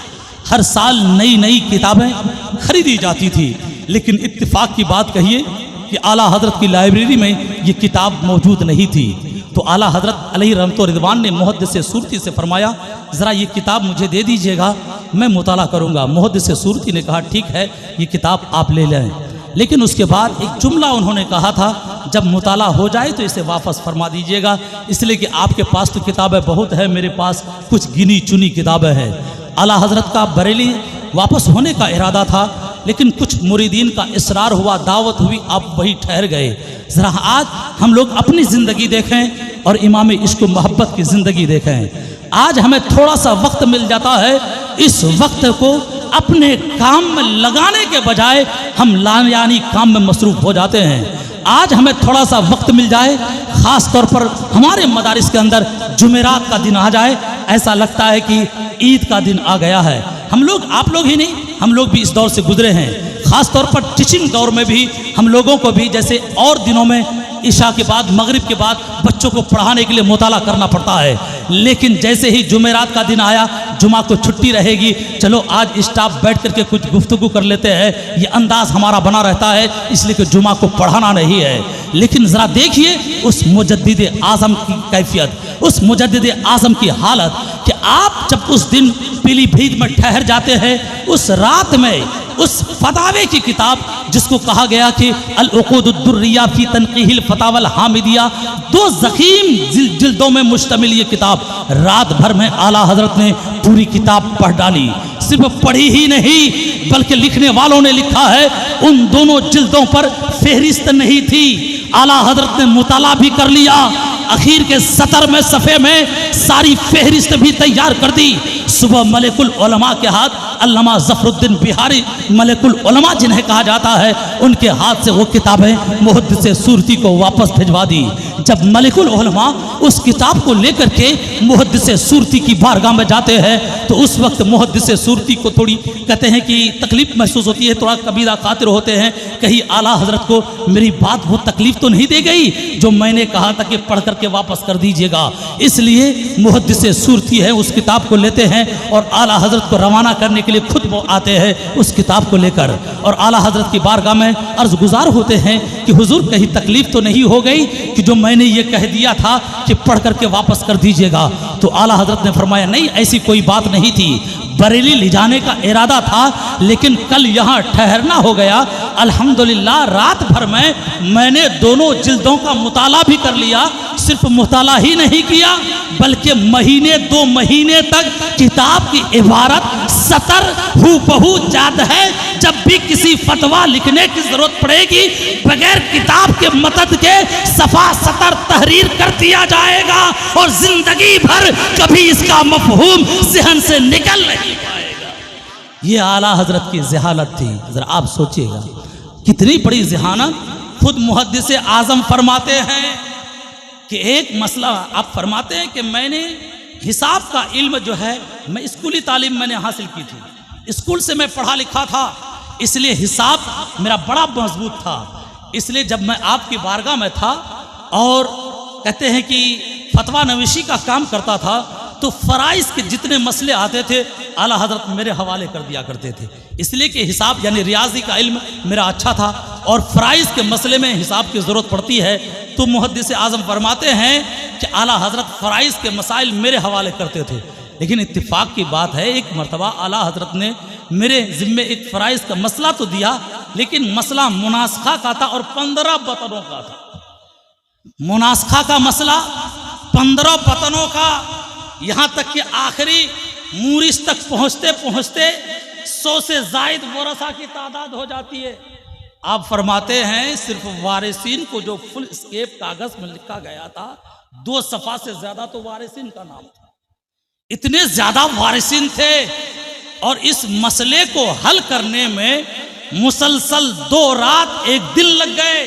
हर साल नई नई किताबें खरीदी जाती थी, लेकिन इत्तिफाक की बात कहिए कि आला हज़रत की लाइब्रेरी में ये किताब मौजूद नहीं थी। तो आला हज़रत अलैहि रहमत व रिज़वान ने मुहद्दिस सूरती से फरमाया ज़रा ये किताब मुझे दे दीजिएगा, मैं मुताला करूँगा। मुहद्दिस सूरती ने कहा ठीक है, ये किताब आप ले लें। लेकिन उसके बाद एक जुमला उन्होंने कहा था, जब मुताला हो जाए तो इसे वापस फरमा दीजिएगा, इसलिए कि आपके पास तो किताबें बहुत है, मेरे पास कुछ गिनी चुनी किताबें हैं। आला हज़रत का बरेली वापस होने का इरादा था, लेकिन कुछ मुरीदीन का इसरार हुआ, दावत हुई, आप वही ठहर गए। ज़रा आज हम लोग अपनी ज़िंदगी देखें और इमाम इश्क व मोहब्बत की ज़िंदगी देखें। आज हमें थोड़ा सा वक्त मिल जाता है, इस वक्त को अपने काम में लगाने के बजाय हम लायानी काम में मसरूफ़ हो जाते हैं। आज हमें थोड़ा सा वक्त मिल जाए, ख़ास तौर पर हमारे मदारिस के अंदर जुमेरात का दिन आ जाए, ऐसा लगता है कि ईद का दिन आ गया है। हम लोग, आप लोग ही नहीं, हम लोग भी इस दौर से गुजरे हैं। ख़ास तौर पर टीचिंग दौर में भी हम लोगों को भी, जैसे और दिनों में इशा के बाद मगरिब के बाद बच्चों को पढ़ाने के लिए मुताला करना पड़ता है, लेकिन जैसे ही जुमेरात का दिन आया, जुमा को छुट्टी रहेगी, चलो आज स्टाफ बैठ करके कुछ गुफ्तगू कर लेते हैं, ये अंदाज़ हमारा बना रहता है, इसलिए कि जुमा को पढ़ाना नहीं है। लेकिन ज़रा देखिए उस मुजद्दिद आज़म की कैफियत, उस मुजद्दिद आज़म की हालत कि आप जब उस दिन पीलीभीत में ठहर जाते हैं, उस रात में उस फतावे की किताब जिसको कहा गया कि अल-उक़ूदुद्दुर्रिया फी तनक़ीहिल फतावल हामिदिया, 2 ज़ख़ीम जिल्दों में मुश्तमिल ये किताब, रात भर में आला हजरत ने पूरी किताब पढ़ डाली। सिर्फ पढ़ी ही नहीं बल्कि लिखने वालों ने लिखा है उन दोनों जिल्दों पर फेहरिस्त नहीं थी, आला हजरत ने मुताला भी कर लिया, आखिर के सतर में सफ़े में सारी फेहरिस्त भी तैयार कर दी। सुबह मलिकुल उलमा के हाथ, अल्लामा ज़फ़रुद्दीन बिहारी मलिकुल उलमा जिन्हें कहा जाता है, उनके हाथ से वो किताबें मुहद्दिस सूरती को वापस भिजवा दी। जब मलिकुल उलमा उस किताब को लेकर के मुहद्दिस सूरती की बारगाह में जाते हैं तो उस वक्त मुहद्दिस सूरती को थोड़ी कहते हैं कि तकलीफ महसूस होती है, थोड़ा कबीरा खातिर होते हैं, कहीं आला हजरत को मेरी बात वो तकलीफ तो नहीं दे गई जो मैंने कहा था कि पढ़ करके वापस कर दीजिएगा। इसलिए मुहद्दिस सूरती है उस किताब को लेते हैं और आला हजरत को रवाना करने के लिए खुद वो आते हैं उस किताब को लेकर, और आला हजरत की बारगाह में अर्ज गुजार होते हैं कि हुजूर कहीं तकलीफ तो नहीं हो गई कि जो मैंने ये कह दिया था कि पढ़ करके वापस कर दीजिएगा। तो आला हजरत ने फरमाया नहीं, ऐसी कोई बात नहीं थी, बरेली ले जाने का इरादा था लेकिन कल यहाँ ठहरना हो गया। अल्हम्दुलिल्लाह रात भर में मैंने दोनों जिल्दों का मुताला भी कर लिया, सिर्फ मुताला ही नहीं किया बल्कि महीने 2 महीने तक किताब की इबारत सतर हूबहू याद है। जब भी किसी फतवा लिखने की जरूरत पड़ेगी बगैर किताब के मदद के सफा सतर तहरीर कर दिया जाएगा और जिंदगी भर कभी इसका मफहूम ज़हन से निकल नहीं पाएगा। ये आला हजरत की ज़हानत थी। जरा आप सोचिएगा कितनी बड़ी ज़हानत। खुद मुहद्दिस आज़म फरमाते हैं कि एक मसला आप फरमाते हैं कि मैंने हिसाब का इल्म जो है मैं स्कूली तालीम मैंने हासिल की थी, स्कूल से मैं पढ़ा लिखा था, इसलिए हिसाब मेरा बड़ा मजबूत था। इसलिए जब मैं आपकी बारगाह में था और कहते हैं कि फतवा नवीशी का काम करता था तो फ़राइज़ के जितने मसले आते थे आला हजरत मेरे हवाले कर दिया करते थे, इसलिए कि हिसाब यानी रियाजी का इल्म मेरा अच्छा था और फ़राइज़ के मसले में हिसाब की ज़रूरत पड़ती है तो मुहद्दिस आज़म फरमाते हैं कि आला हजरत फ़राइज़ के मसाइल मेरे हवाले करते थे। लेकिन इत्तिफाक की बात है एक मरतबा आला हजरत ने मेरे ज़िम्मे एक फ़राइज़ का मसला तो दिया लेकिन मसला मुनासखा का था और 15 बतनों का था। मुनासखा का मसला 15 बतनों का, यहाँ तक कि आखिरी मूरिस तक पहुँचते पहुँचते 100 से ज़ायद वरसा की तादाद हो जाती है। आप फरमाते हैं सिर्फ वारिसीन को जो फुल स्केप कागज में लिखा गया था 2 सफ़ा से ज़्यादा तो वारिसीन का नाम था, इतने ज़्यादा वारिसीन थे और इस मसले को हल करने में मुसलसल 2 रात 1 दिन लग गए।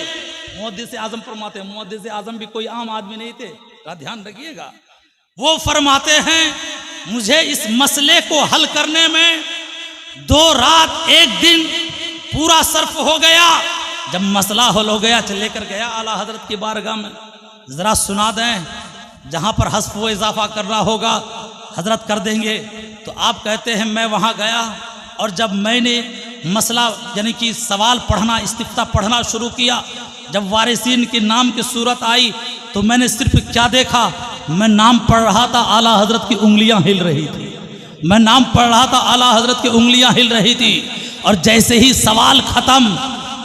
मुहद्दिस आज़म फरमाते हैं, मुहद्दिस आज़म भी कोई आम आदमी नहीं थे, का ध्यान रखिएगा। वो फरमाते हैं मुझे इस मसले को हल करने में 2 रात 1 दिन पूरा सर्फ हो गया। जब मसला हल हो गया चल लेकर गया आला हजरत की बारगाह में, ज़रा सुना दें, जहाँ पर हस्फ व इजाफा करना होगा हजरत कर देंगे। तो आप कहते हैं मैं वहाँ गया और जब मैंने मसला यानी कि सवाल पढ़ना इस्तिफ्ता पढ़ना शुरू किया, जब वारिसीन के नाम की सूरत आई तो मैंने सिर्फ क्या देखा, मैं नाम पढ़ रहा था आला हजरत की उंगलियां हिल रही थी, मैं नाम पढ़ रहा था आला हजरत की उंगलियां हिल रही थी। और जैसे ही सवाल ख़त्म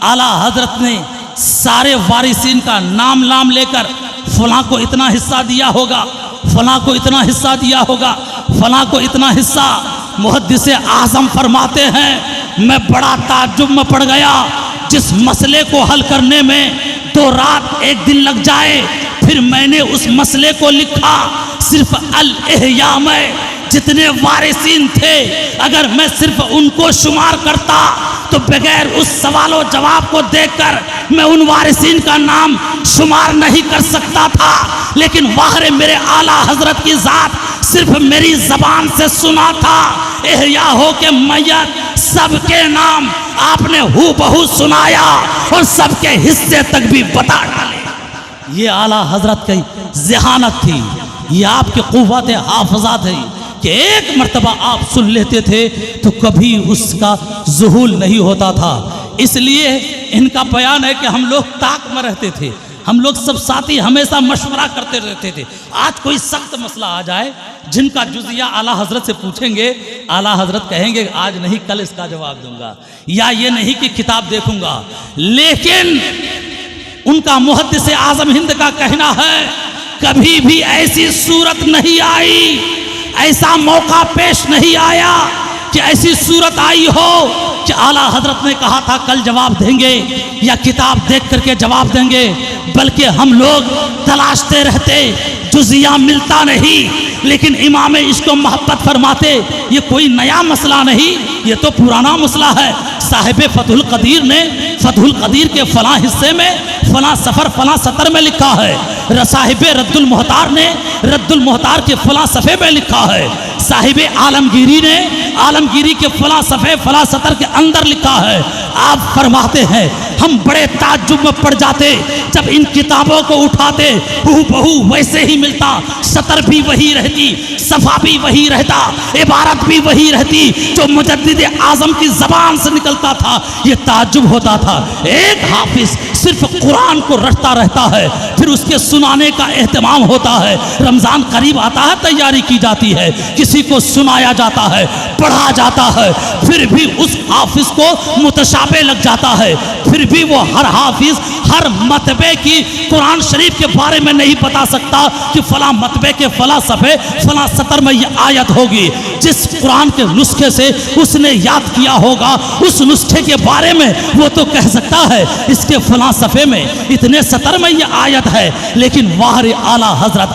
आला हजरत ने सारे वारिसीन का नाम नाम लेकर फलां को इतना हिस्सा दिया होगा, फलां को इतना हिस्सा दिया होगा, फलां को इतना हिस्सा। मुहद्दिस आज़म फरमाते हैं मैं बड़ा ताज्जुब में पड़ गया। जिस मसले को हल करने में 2 रात 1 दिन लग जाए, फिर मैंने उस मसले को लिखा सिर्फ अल-इह्या में जितने वारिसीन थे अगर मैं सिर्फ उनको शुमार करता तो बगैर उस सवालों जवाब को देखकर मैं उन वारिसीन का नाम शुमार नहीं कर सकता था। लेकिन वाहरे मेरे आला हजरत की ज़ात सिर्फ मेरी ज़बान से सुना था, इह्या हो के मैयत सबके नाम आपने हूबहू सुनाया और सबके हिस्से तक भी बता डाले। ये आला हजरत की ज़हानत थी, ये आपके क़ुव्वत हाफ़िज़ा थी कि एक मर्तबा आप सुन लेते थे तो कभी उसका ज़ुहूल नहीं होता था। इसलिए इनका बयान है कि हम लोग ताक में रहते थे, हम लोग सब साथी हमेशा मशवरा करते रहते थे। आज कोई सख्त मसला आ जाए जिनका जुजिया आला हजरत से पूछेंगे, आला हजरत कहेंगे आज नहीं कल इसका जवाब दूंगा, या ये नहीं कि किताब देखूंगा। लेकिन उनका मुहद्दिस आजम हिंद का कहना है कभी भी ऐसी सूरत नहीं आई, ऐसा मौका पेश नहीं आया कि ऐसी सूरत आई हो कि आला हजरत ने कहा था कल जवाब देंगे या किताब देख करके जवाब देंगे, बल्कि हम लोग तलाशते रहते, जुजिया मिलता नहीं। लेकिन इमाम इश्क मोहब्बत फरमाते ये कोई नया मसला नहीं, ये तो पुराना मसला है। साहिब फतहुल कदीर ने फतहुल कदीर के फलां हिस्से में फलां सफ़र फलां सतर में लिखा है। साहिब रद्दुल मोहतार ने रद्दुल मोहतार के फलां सफ़े में लिखा है। साहिब आलमगीरी ने आलमगीरी के फलां सफ़े फलां सतर के अंदर लिखा है। आप फरमाते हैं हम बड़े ताज्जुब में पड़ जाते जब इन किताबों को उठाते, हूबहू वैसे ही मिलता, सतर भी वही रहती, सफ़ा भी वही रहता, इबारत भी वही रहती जो मुजद्दिद आज़म की ज़बान से निकलता था। ये ताज्जुब होता था। एक हाफिज सिर्फ कुरान को रटता रहता है, फिर उसके सुनाने का एहतमाम होता है। रमज़ान करीब आता है, तैयारी की जाती है, किसी को सुनाया जाता है, पढ़ा जाता है, फिर भी उस हाफिज को मुतशाबे लग जाता है। फिर भी वो हर हाफिज हर मतबे की कुरान शरीफ के बारे में नहीं बता सकता कि फला मतबे के फला सफ़े फला सतर में ये आयत होगी। जिस कुरान के नुस्खे से उसने याद किया होगा उस नुस्खे के बारे में वो तो कह सकता है इसके फला सफ़े में इतने सतर में ये आयत है। लेकिन वाहर आला हजरत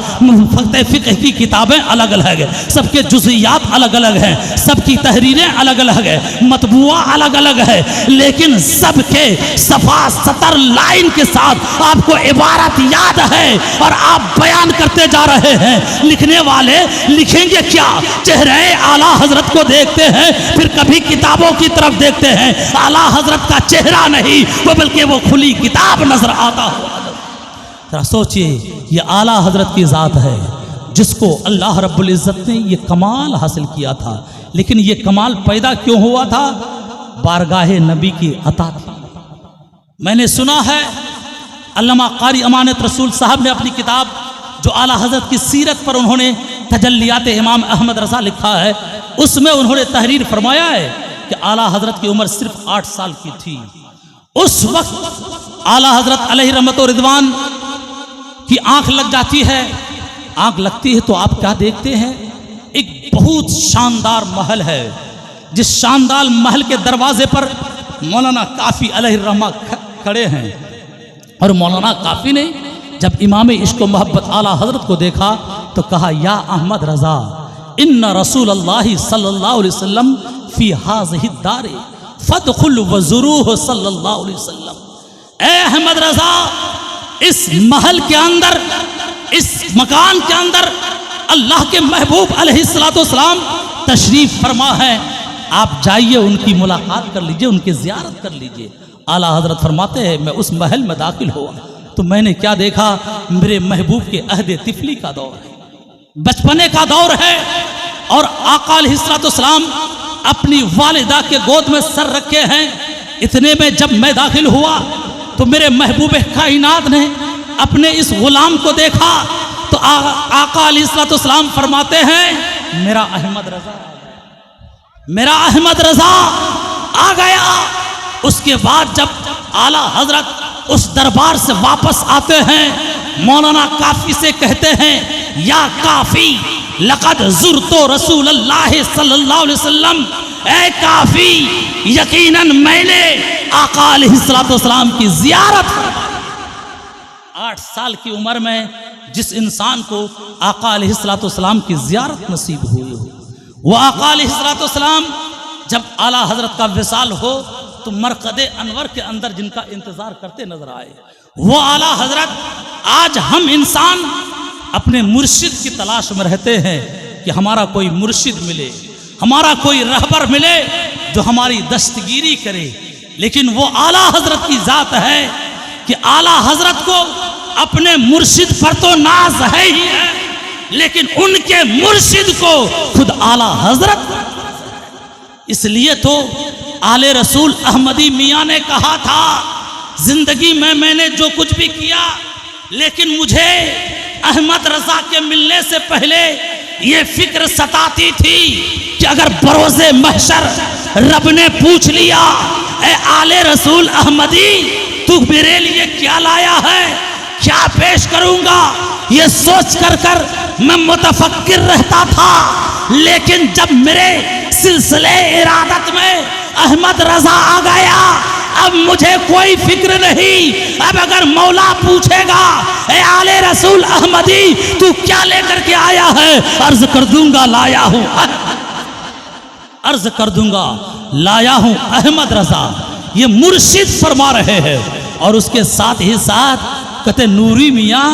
फ़िक़्ह की किताबें अलग अलग है, सबके जुज़ियात अलग अलग हैं, सबकी तहरीरें अलग अलग है, मतबूआ अलग अलग है, लेकिन सबके सफ़ा सतर लाइन के साथ आपको इबारत याद है और आप बयान करते जा रहे हैं। लिखने वाले लिखेंगे क्या? चेहरे आला हजरत को देखते हैं, फिर कभी किताबों की तरफ देखते हैं। आला हजरत का चेहरा नहीं वो बल्कि वो खुली किताब नजर आता हुआ। जरा सोचिए ये आला हजरत की ज़ात है जिसको अल्लाह रब्बुल इज़्ज़त ने ये कमाल हासिल किया था। लेकिन ये कमाल पैदा क्यों हुआ था? बारगाहे नबी की अता थी। मैंने सुना है अल्लामा कारी अमानत रसूल साहब ने अपनी किताब जो आला हजरत की सीरत पर उन्होंने तजल्लियात इमाम अहमद रज़ा लिखा है, उसमें उन्होंने तहरीर फरमाया है कि आला हजरत की उम्र सिर्फ 8 साल की थी। उस वक्त आला हजरत अलैहि रहमत व रिदवान की आंख लग जाती है। आंख लगती है तो आप क्या देखते हैं? एक बहुत शानदार महल है, जिस शानदार महल के दरवाजे पर मौलाना काफ़ी अलैहि रहमत खड़े हैं। और मौलाना काफ़ी ने जब इमाम इश्क मोहब्बत आला हजरत को देखा तो कहा या अहमद रज़ा इन्ना रसूलल्लाह सल्लल्लाहु अलैहि वसल्लम फी हाज़िहि दारे फदखुल वज़ुरूह सल्लल्लाहु अलैहि वसल्लम। ए अहमद रज़ा, इस महल के अंदर, इस मकान के अंदर अल्लाह के महबूब अलैहिस्सलातु वस्सलाम तशरीफ़ फरमा है, आप जाइए उनकी मुलाकात कर लीजिए, उनकी ज़ियारत कर लीजिए। आला हजरत फरमाते हैं मैं उस महल में दाखिल हुआ तो मैंने क्या देखा? मेरे महबूब के अहद तिफली का दौर है, बचपने का दौर है, और आका अलैहिस्सलातु वस्सलाम अपनी वालिदा के गोद में सर रखे हैं। इतने में जब मैं दाखिल हुआ तो मेरे महबूब कायनात ने अपने इस गुलाम को देखा तो आका अलैहिस्सलातु वस्सलाम फरमाते हैं मेरा अहमद रज़ा, मेरा अहमद रज़ा आ गया। उसके बाद जब आला हजरत उस दरबार से वापस आते हैं, मौलाना काफ़ी से कहते हैं या काफ़ी लक़द ज़ुरतो रसूलल्लाह सल्लल्लाहु अलैहि वसल्लम, ए काफ़ी यकीनन मैंने आका अलैहिस्सलातु वस्सलाम की ज़ियारत। 8 साल की उम्र में जिस इंसान को आका अलैहिस्सलातु वस्सलाम की ज़ियारत नसीब हुई हो, वो आका अलैहिस्सलातु वस्सलाम जब आला हजरत का विसाल हो तो मरकदे अनवर के अंदर जिनका इंतजार करते नजर आए, वो आला हजरत। आज हम इंसान अपने मुर्शिद की तलाश में रहते हैं कि हमारा कोई मुर्शिद मिले, हमारा कोई रहबर मिले जो हमारी दस्तगीरी करे। लेकिन वो आला हजरत की जात है कि आला हजरत को अपने मुर्शिद पर तो नाज है ही है, लेकिन उनके मुर्शिद को खुद आला हजरत। इसलिए तो आले रसूल अहमदी मियाँ ने कहा था जिंदगी में मैंने जो कुछ भी किया लेकिन मुझे अहमद रजा के मिलने से पहले ये फिक्र सताती थी कि अगर बरोज़े महशर रब ने पूछ लिया, ए आले रसूल अहमदी तू मेरे लिए क्या लाया है, क्या पेश करूंगा, ये सोच कर मैं मुतफक्किर रहता था। लेकिन जब मेरे सिलसिले इरादत में अहमद रजा आ गया, अब मुझे कोई फिक्र नहीं। अब अगर मौला पूछेगा, ए आले रसूल अहमदी तू क्या लेकर के आया है, अर्ज कर दूंगा लाया हूं, अर्ज कर दूंगा लाया हूं अहमद रजा। ये मुर्शिद फरमा रहे हैं। और उसके साथ ही साथ कहते नूरी मियाँ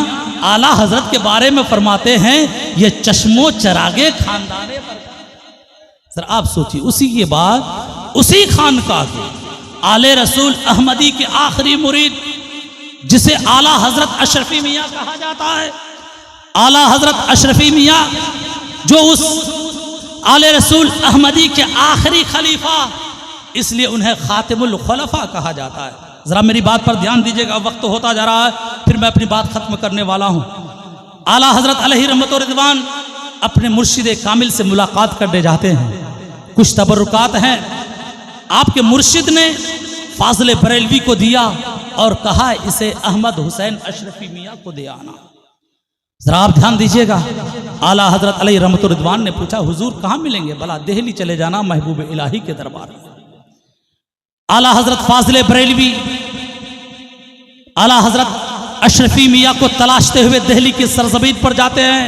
आला हजरत के बारे में फरमाते हैं, ये चश्मो चरागे खानदाने पर। सर आप सोचिए, उसी के बाद उसी खानकाह के आले रसूल अहमदी के आखिरी मुरीद जिसे आला हजरत अशरफी मियाँ कहा जाता है, आला हजरत अशरफी मियाँ जो उस आले रसूल अहमदी के आखिरी खलीफा, इसलिए उन्हें खातिमुल खुलफा कहा जाता है। जरा मेरी बात पर ध्यान दीजिएगा, वक्त तो होता जा रहा है, फिर मैं अपनी बात खत्म करने वाला हूँ। आला हजरत अलैहि रहमत व रिदवान अपने मुर्शिद कामिल से मुलाकात करने जाते हैं। कुछ तबरुकात हैं आपके मुर्शिद ने फाज़िल बरेलवी को दिया और कहा इसे अहमद हुसैन अशरफी मियाँ को दे आना। जरा आप ध्यान दीजिएगा, आला हजरत अलैहि रहमत व रिदवान ने पूछा हुजूर कहाँ मिलेंगे, भला दिल्ली चले जाना महबूब इलाही के दरबार में। आला हजरत फाज़िल बरेलवी आला हजरत अशरफी मियाँ को तलाशते हुए दिल्ली की सरजमीन पर जाते हैं।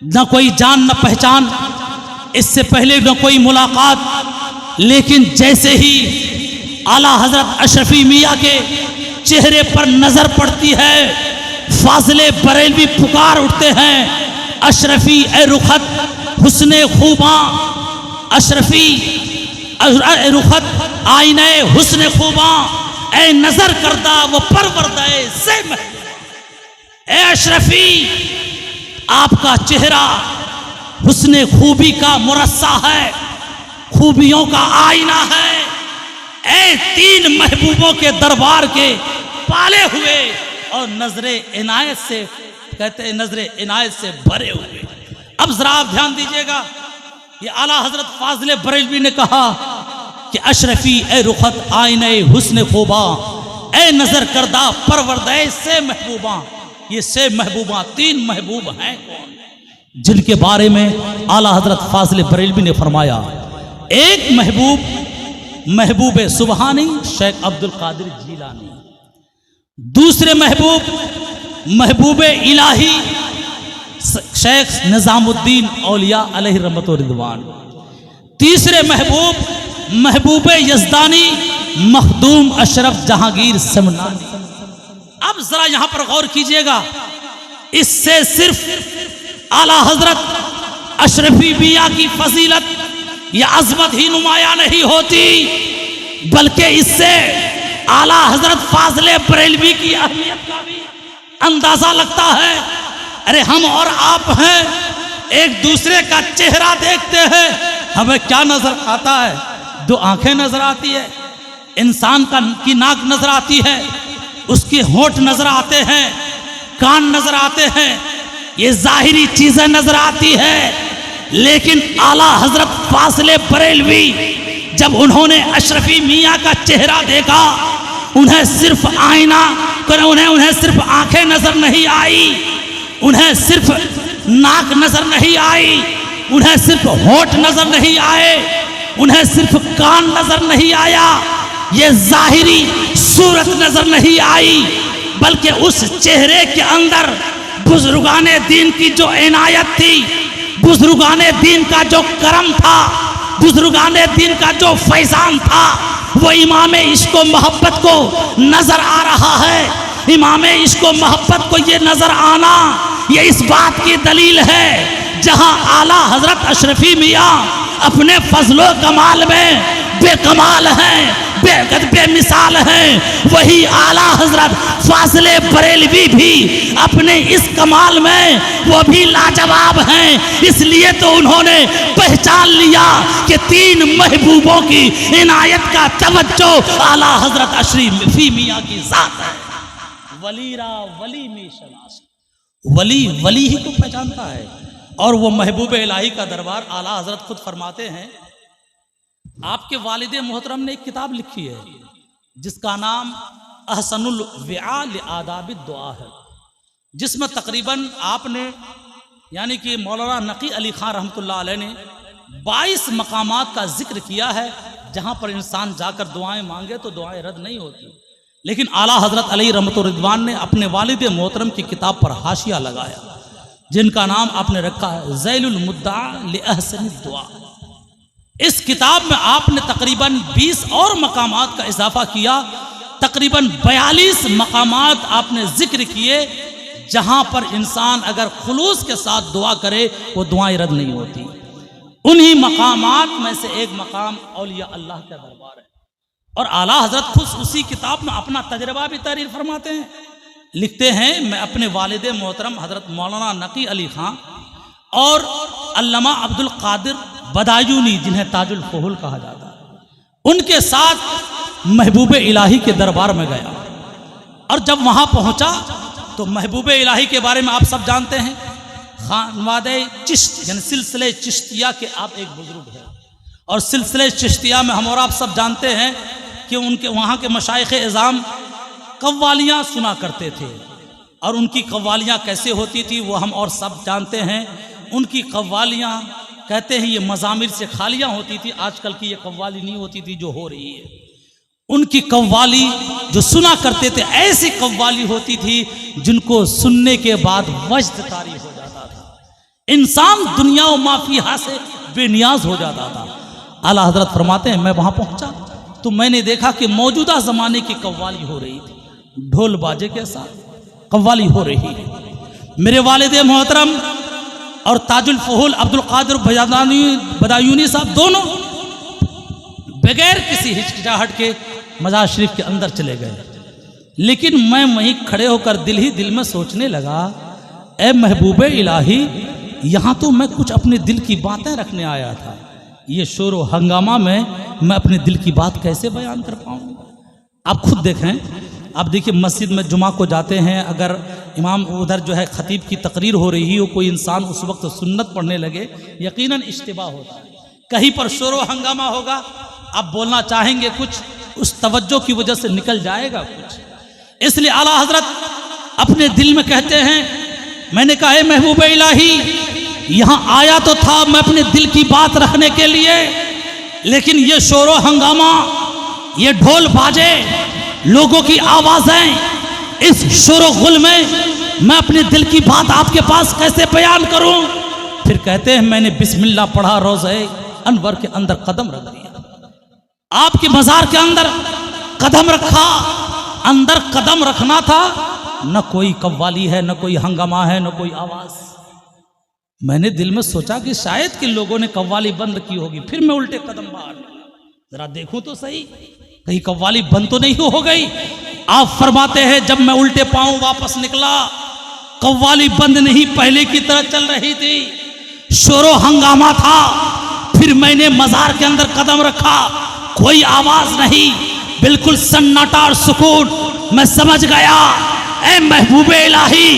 न कोई जान न पहचान, इससे पहले न कोई मुलाकात, लेकिन जैसे ही आला हजरत अशरफी मियाँ के चेहरे पर नजर पड़ती है, फाज़िल बरेलवी पुकार उठते हैं, अशरफी ए रुखत हुस्ने खूबा, अशरफी ए रुखत आईने हुस्ने खूबा, ए नजर करदा वो परवरदाए से ए अशरफी आपका चेहरा हुस्ने खूबी का मुरस्सा है, खूबियों का आईना है। ए तीन महबूबों के दरबार के पाले हुए और नजरे इनायत से, कहते हैं नजरे इनायत से भरे हुए। अब जरा आप ध्यान दीजिएगा, ये आला हजरत फाज़िल बरेलवी ने कहा कि अशरफी ए रुखत आईने हुस्न खूबा, ए नजर करदा परवरदे से महबूबा। ये से महबूबा तीन महबूब हैं कौन, जिनके बारे में आला हजरत फाज़िल बरेलवी ने फरमाया, एक महबूब महबूब सुबहानी शेख अब्दुल कादिर जीलानी, दूसरे महबूब महबूब इलाही शेख निजामुद्दीन औलिया अलैहि रहमत व रिदवान, तीसरे महबूब महबूब यज़दानी मखदूम अशरफ जहांगीर समनानी। अब जरा यहां पर गौर कीजिएगा, इससे सिर्फ आला हजरत अशरफी मियाँ की फजीलत या अजमत ही नुमाया नहीं होती, बल्कि इससे आला हजरत फाज़िल बरेलवी की अहमियत का भी अंदाजा लगता है। अरे हम और आप हैं, एक दूसरे का चेहरा देखते हैं, हमें क्या नजर आता है, दो आंखें नजर आती है, इंसान की नाक नजर आती है, उसके होंठ नजर आते हैं, कान नजर आते हैं, ये जाहिरी चीजें नजर आती है। लेकिन आला हजरत फाज़िल बरेलवी जब उन्होंने अशरफी मियाँ का चेहरा देखा, उन्हें सिर्फ आईना, उन्हें सिर्फ आंखें नजर नहीं आई, उन्हें सिर्फ नाक नजर नहीं आई, उन्हें सिर्फ होंठ नजर नहीं आए, उन्हें सिर्फ कान नजर नहीं आया, ये जाहिरी सूरत नजर नहीं आई, बल्कि उस चेहरे के अंदर बुजुर्गाने दीन की जो इनायत थी, बुजुर्गाने दीन का जो करम था, बुजुर्गाने दीन का जो फैजान था, वो इमाम इश्क व मोहब्बत को नजर आ रहा है। इमाम इश्क व मोहब्बत को ये नजर आना, ये इस बात की दलील है, जहां आला हजरत अशरफी मियाँ अपने फजलो कमाल में बेकमाल हैं, बेगद बेमिसाल हैं, वही आला हजरत फाज़िल बरेलवी भी अपने इस कमाल में वो भी लाजवाब हैं। इसलिए तो उन्होंने पहचान लिया कि तीन महबूबों की इनायत का तवज्जो आला हजरत अशरफी मियाँ की जात है। वलीरा वली में शनास, वली वली ही को पहचानता है। और वो महबूब इलाही का दरबार, आला हजरत खुद फरमाते हैं, आपके वालिद मोहतरम ने एक किताब लिखी है जिसका नाम अहसनुल विआ लि आदाबि दुआ है, जिसमें तकरीबन आपने यानी कि मौलाना नकी अली खान रहमतुल्लाह अलैह ने 22 मकामात का जिक्र किया है जहां पर इंसान जाकर दुआएं मांगे तो दुआएं रद्द नहीं होती। लेकिन आला हजरत अली रहमतुर रिदवान ने अपने वालिद मोहतरम की किताब पर हाशिया लगाया जिनका नाम आपने रखा है ज़ैलुल मुद्दा लि अहसनि दुआ। इस किताब में आपने तकरीबन 20 और मकामात का इजाफा किया, तकरीबन 42 मकामात आपने जिक्र किए जहां पर इंसान अगर खुलूस के साथ दुआ करे वो दुआएं रद्द नहीं होती। उन्हीं मकामात में से एक मकाम औलिया अल्लाह का दरबार है। और आला हजरत खुद उसी किताब में अपना तजर्बा भी तारीर फरमाते हैं, लिखते हैं, मैं अपने वालिद मोहतरम हजरत मौलाना नकी अली खां और अल्लामा अब्दुल कादिर बदायूनी जिन्हें ताजुल फुहुल कहा जाता है, उनके साथ महबूब इलाही के दरबार में गया। और जब वहां पहुंचा तो महबूब इलाही के बारे में आप सब जानते हैं, खानवादे चिश्त यानी सिलसिले चिश्तिया के आप एक बुजुर्ग हैं। और सिलसिले चिश्तिया में हम और आप सब जानते हैं कि उनके वहाँ के मशाइख इज़ाम कव्वालियाँ सुना करते थे। और उनकी कव्वालियाँ कैसे होती थी वो हम और सब जानते हैं। उनकी कव्वालियाँ कहते हैं ये मज़ामिर से खालियाँ होती थी, आजकल की ये कव्वाली नहीं होती थी जो हो रही है। उनकी कव्वाली जो सुना करते थे ऐसी कव्वाली होती थी जिनको सुनने के बाद वज्द तारी हो जाता था, इंसान दुनिया व माफिया से बेनियाज हो जाता था। आला हजरत फरमाते हैं मैं वहां पहुंचा तो मैंने देखा कि मौजूदा जमाने की कव्वाली हो रही थी, ढोल बाजे के साथ कव्वाली हो रही है। मेरे वालिद मोहतरम और ताजुल फुहुल अब्दुल कादिर बदायूनी साहब दोनों बगैर किसी हिचकिचाहट के मजार शरीफ के अंदर चले गए। लेकिन मैं वहीं खड़े होकर दिल ही दिल में सोचने लगा, ए महबूब इलाही, यहाँ तो मैं कुछ अपने दिल की बातें रखने आया था, ये शोर व हंगामा में मैं अपने दिल की बात कैसे बयान कर पाऊँगा। आप खुद देखें, आप देखिए मस्जिद में जुमा को जाते हैं, अगर इमाम उधर जो है खतीब की तकरीर हो रही हो, कोई इंसान उस वक्त सुन्नत पढ़ने लगे, यकीनन इश्तिबा होता है, कहीं पर शोर व हंगामा होगा, आप बोलना चाहेंगे कुछ, उस तवज्जो की वजह से निकल जाएगा कुछ। इसलिए आला हजरत अपने दिल में कहते हैं, मैंने कहा है महबूब इलाही, यहाँ आया तो था मैं अपने दिल की बात रखने के लिए, लेकिन ये शोर हंगामा, ये ढोल बाजे, लोगों की आवाजें, इस शोर गुल में मैं अपने दिल की बात आपके पास कैसे बयान करूं। फिर कहते हैं मैंने बिस्मिल्लाह पढ़ा, रोज़े अनवर के अंदर कदम रख दिया, आपके मजार के अंदर कदम रखा। अंदर कदम रखना था, न कोई कव्वाली है, न कोई हंगामा है, न कोई आवाज। मैंने दिल में सोचा कि शायद कि लोगों ने कव्वाली बंद की होगी। फिर मैं उल्टे कदम बाहर, जरा देखूं तो सही कहीं कव्वाली बंद तो नहीं हो गई। आप फरमाते हैं जब मैं उल्टे पांव वापस निकला, कव्वाली बंद नहीं, पहले की तरह चल रही थी, शोरो हंगामा था। फिर मैंने मजार के अंदर कदम रखा, कोई आवाज नहीं, बिल्कुल सन्नाटा और सुकून। मैं समझ गया, ऐ महबूब इलाही,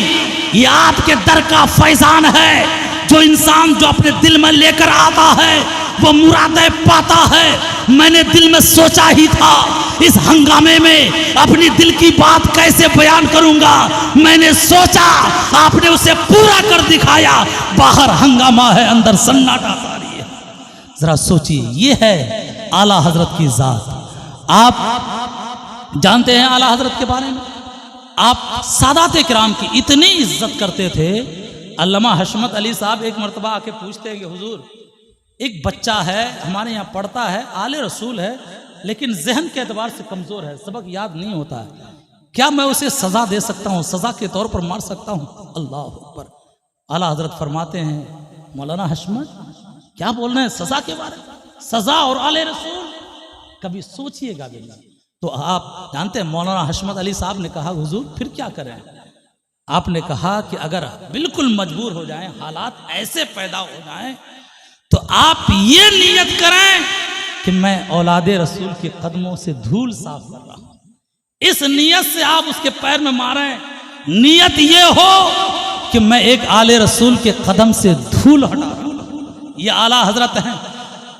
ये आपके दर का फैजान है। जो इंसान जो अपने दिल में लेकर आता है वो मुरादें पाता है। मैंने दिल में सोचा ही था इस हंगामे में अपनी दिल की बात कैसे बयान करूंगा। मैंने सोचा, आपने उसे पूरा कर दिखाया। बाहर हंगामा है, अंदर सन्नाटा तारी है। जरा सोचिए, ये है आला हजरत की जात। आप जानते हैं आला हजरत के बारे में, आप सादात किराम की इतनी इज्जत करते थे। अल्लामा हशमत अली साहब एक मरतबा आके पूछते हैं कि हुजूर, एक बच्चा है हमारे यहाँ पढ़ता है, आले रसूल है, लेकिन जहन के एतबार से कमज़ोर है, सबक याद नहीं होता है, क्या मैं उसे सज़ा दे सकता हूँ, सज़ा के तौर पर मार सकता हूँ? अल्लाह अकबर। आला हजरत फरमाते हैं, मौलाना हशमत क्या बोल रहे हैं सज़ा के बारे में? सज़ा और आले रसूल कभी सोचिएगा भी नहीं। तो आप जानते हैं मौलाना हशमत अली साहब ने कहा, हुजूर फिर क्या करें? आपने कहा कि अगर बिल्कुल मजबूर हो जाएं, हालात ऐसे पैदा हो जाएं, तो आप ये नियत करें कि मैं औलादे रसूल के कदमों से धूल साफ कर रहा हूं। इस नियत से आप उसके पैर में मारें, नियत ये हो कि मैं एक आले रसूल के कदम से धूल हटा दूं। ये आला हजरत हैं।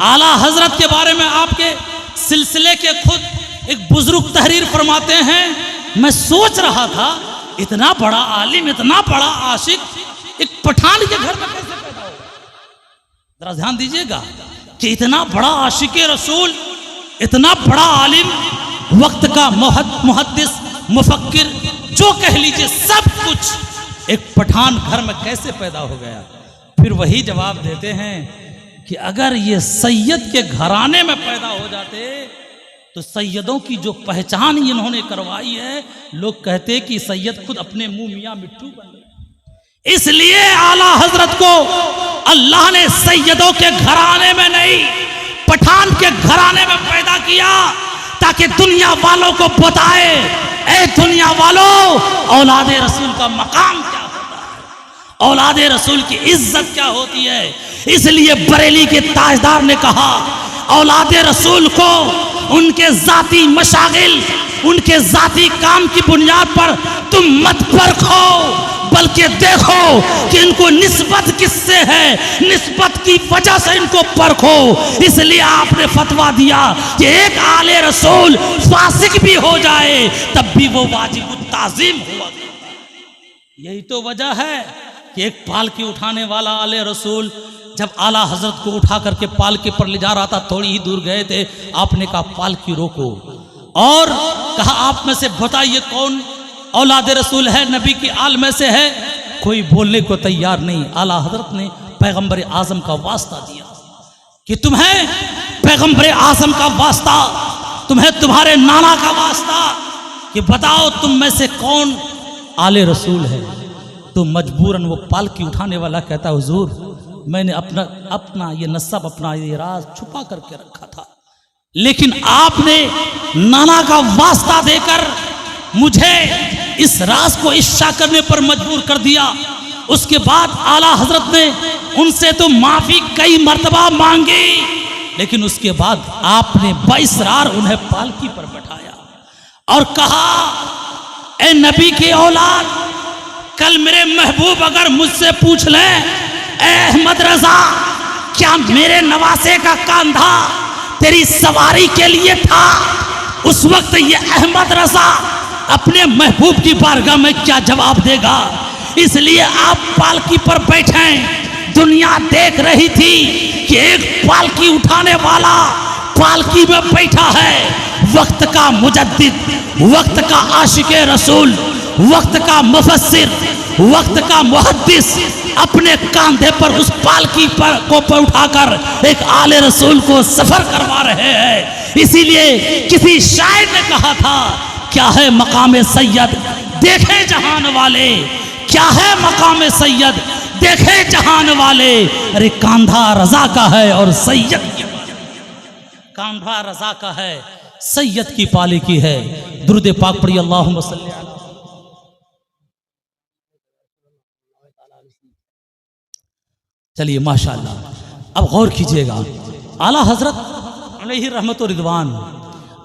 आला हजरत के बारे में आपके सिलसिले के खुद एक बुजुर्ग तहरीर फरमाते हैं, मैं सोच रहा था इतना बड़ा आलिम, इतना बड़ा आशिक एक पठान के घर में कैसे पैदा हो। जरा ध्यान दीजिएगा कि इतना बड़ा आशिक रसूल, इतना बड़ा आलिम, वक्त का मुहद्दिस, मुफक्किर, जो कह लीजिए सब कुछ एक पठान घर में कैसे पैदा हो गया। फिर वही जवाब देते हैं कि अगर ये सैयद के घराने में पैदा हो जाते तो सैयदों की जो पहचान इन्होंने करवाई है, लोग कहते कि सैयद खुद अपने मुंह मियां मिट्टू बन गए। इसलिए आला हजरत को अल्लाह ने सैयदों के घराने में नहीं, पठान के घराने में पैदा किया, ताकि दुनिया वालों को बताए, ए दुनिया वालों, औलादे रसूल का मकाम क्या होता है, औलादे रसूल की इज्जत क्या होती है। इसलिए बरेली के ताजदार ने कहा, औलादे रसूल को उनके जाती मशागिल, उनके जाती काम की बुनियाद पर तुम मत परखो, बल्कि देखो कि इनको निस्बत किससे है, निस्बत की वजह से इनको परखो। इसलिए आपने फतवा दिया कि एक आले रसूल फासिक भी हो जाए तब भी वो वाजिब ताज़ीम हुआ। यही तो वजह है कि एक पालकी उठाने वाला आले रसूल जब आला हजरत को उठा करके पालकी पर ले जा रहा था, थोड़ी ही दूर गए थे, आपने कहा पालकी रोको और कहा आप में से बताइए कौन औलादे रसूल है, नबी की आल में से है। कोई बोलने को तैयार नहीं। आला हजरत ने पैगंबर आजम का वास्ता दिया कि तुम्हें पैगंबर आजम का वास्ता, तुम्हें तुम्हारे नाना का वास्ता, कि बताओ तुम में से कौन आले रसूल है। तो मजबूरन वो पालकी उठाने वाला कहता, हुजूर मैंने अपना ये नस्ब, अपना ये राज छुपा करके रखा था, लेकिन आपने नाना का वास्ता देकर मुझे इस राज को इफ्शा करने पर मजबूर कर दिया। उसके बाद आला हजरत ने उनसे तो माफी कई मर्तबा मांगी, लेकिन उसके बाद आपने बाइसरार उन्हें पालकी पर बैठाया और कहा, ए नबी के औलाद, कल मेरे महबूब अगर मुझसे पूछ ले, अहमद रजा क्या मेरे नवासे का कांधा तेरी सवारी के लिए था, उस वक्त ये अहमद रजा अपने महबूब की बारगाह में क्या जवाब देगा। इसलिए आप पालकी पर बैठे, दुनिया देख रही थी कि एक पालकी उठाने वाला पालकी में बैठा है, वक्त का मुजद्दिद, वक्त का आशिके रसूल, वक्त का मुफस्सिर, वक्त का मुहद्दिस अपने कांधे पर उस पालकी पर उठाकर एक आले रसूल को सफर करवा रहे हैं। इसीलिए किसी शायर ने कहा था, क्या है मकाम सैयद देखे जहान वाले, क्या है मकाम सैयद देखे जहान वाले। अरे कांधा रजा का है और सैयद की, कांधा रजा का है, सैयद की पालकी है। दुरूद पाक पढ़िए, अल्लाहुम्मा सल्ली अला। चलिए माशाअल्लाह, अब गौर कीजिएगा, आला हजरत अलैहि रहमत व रिदवान।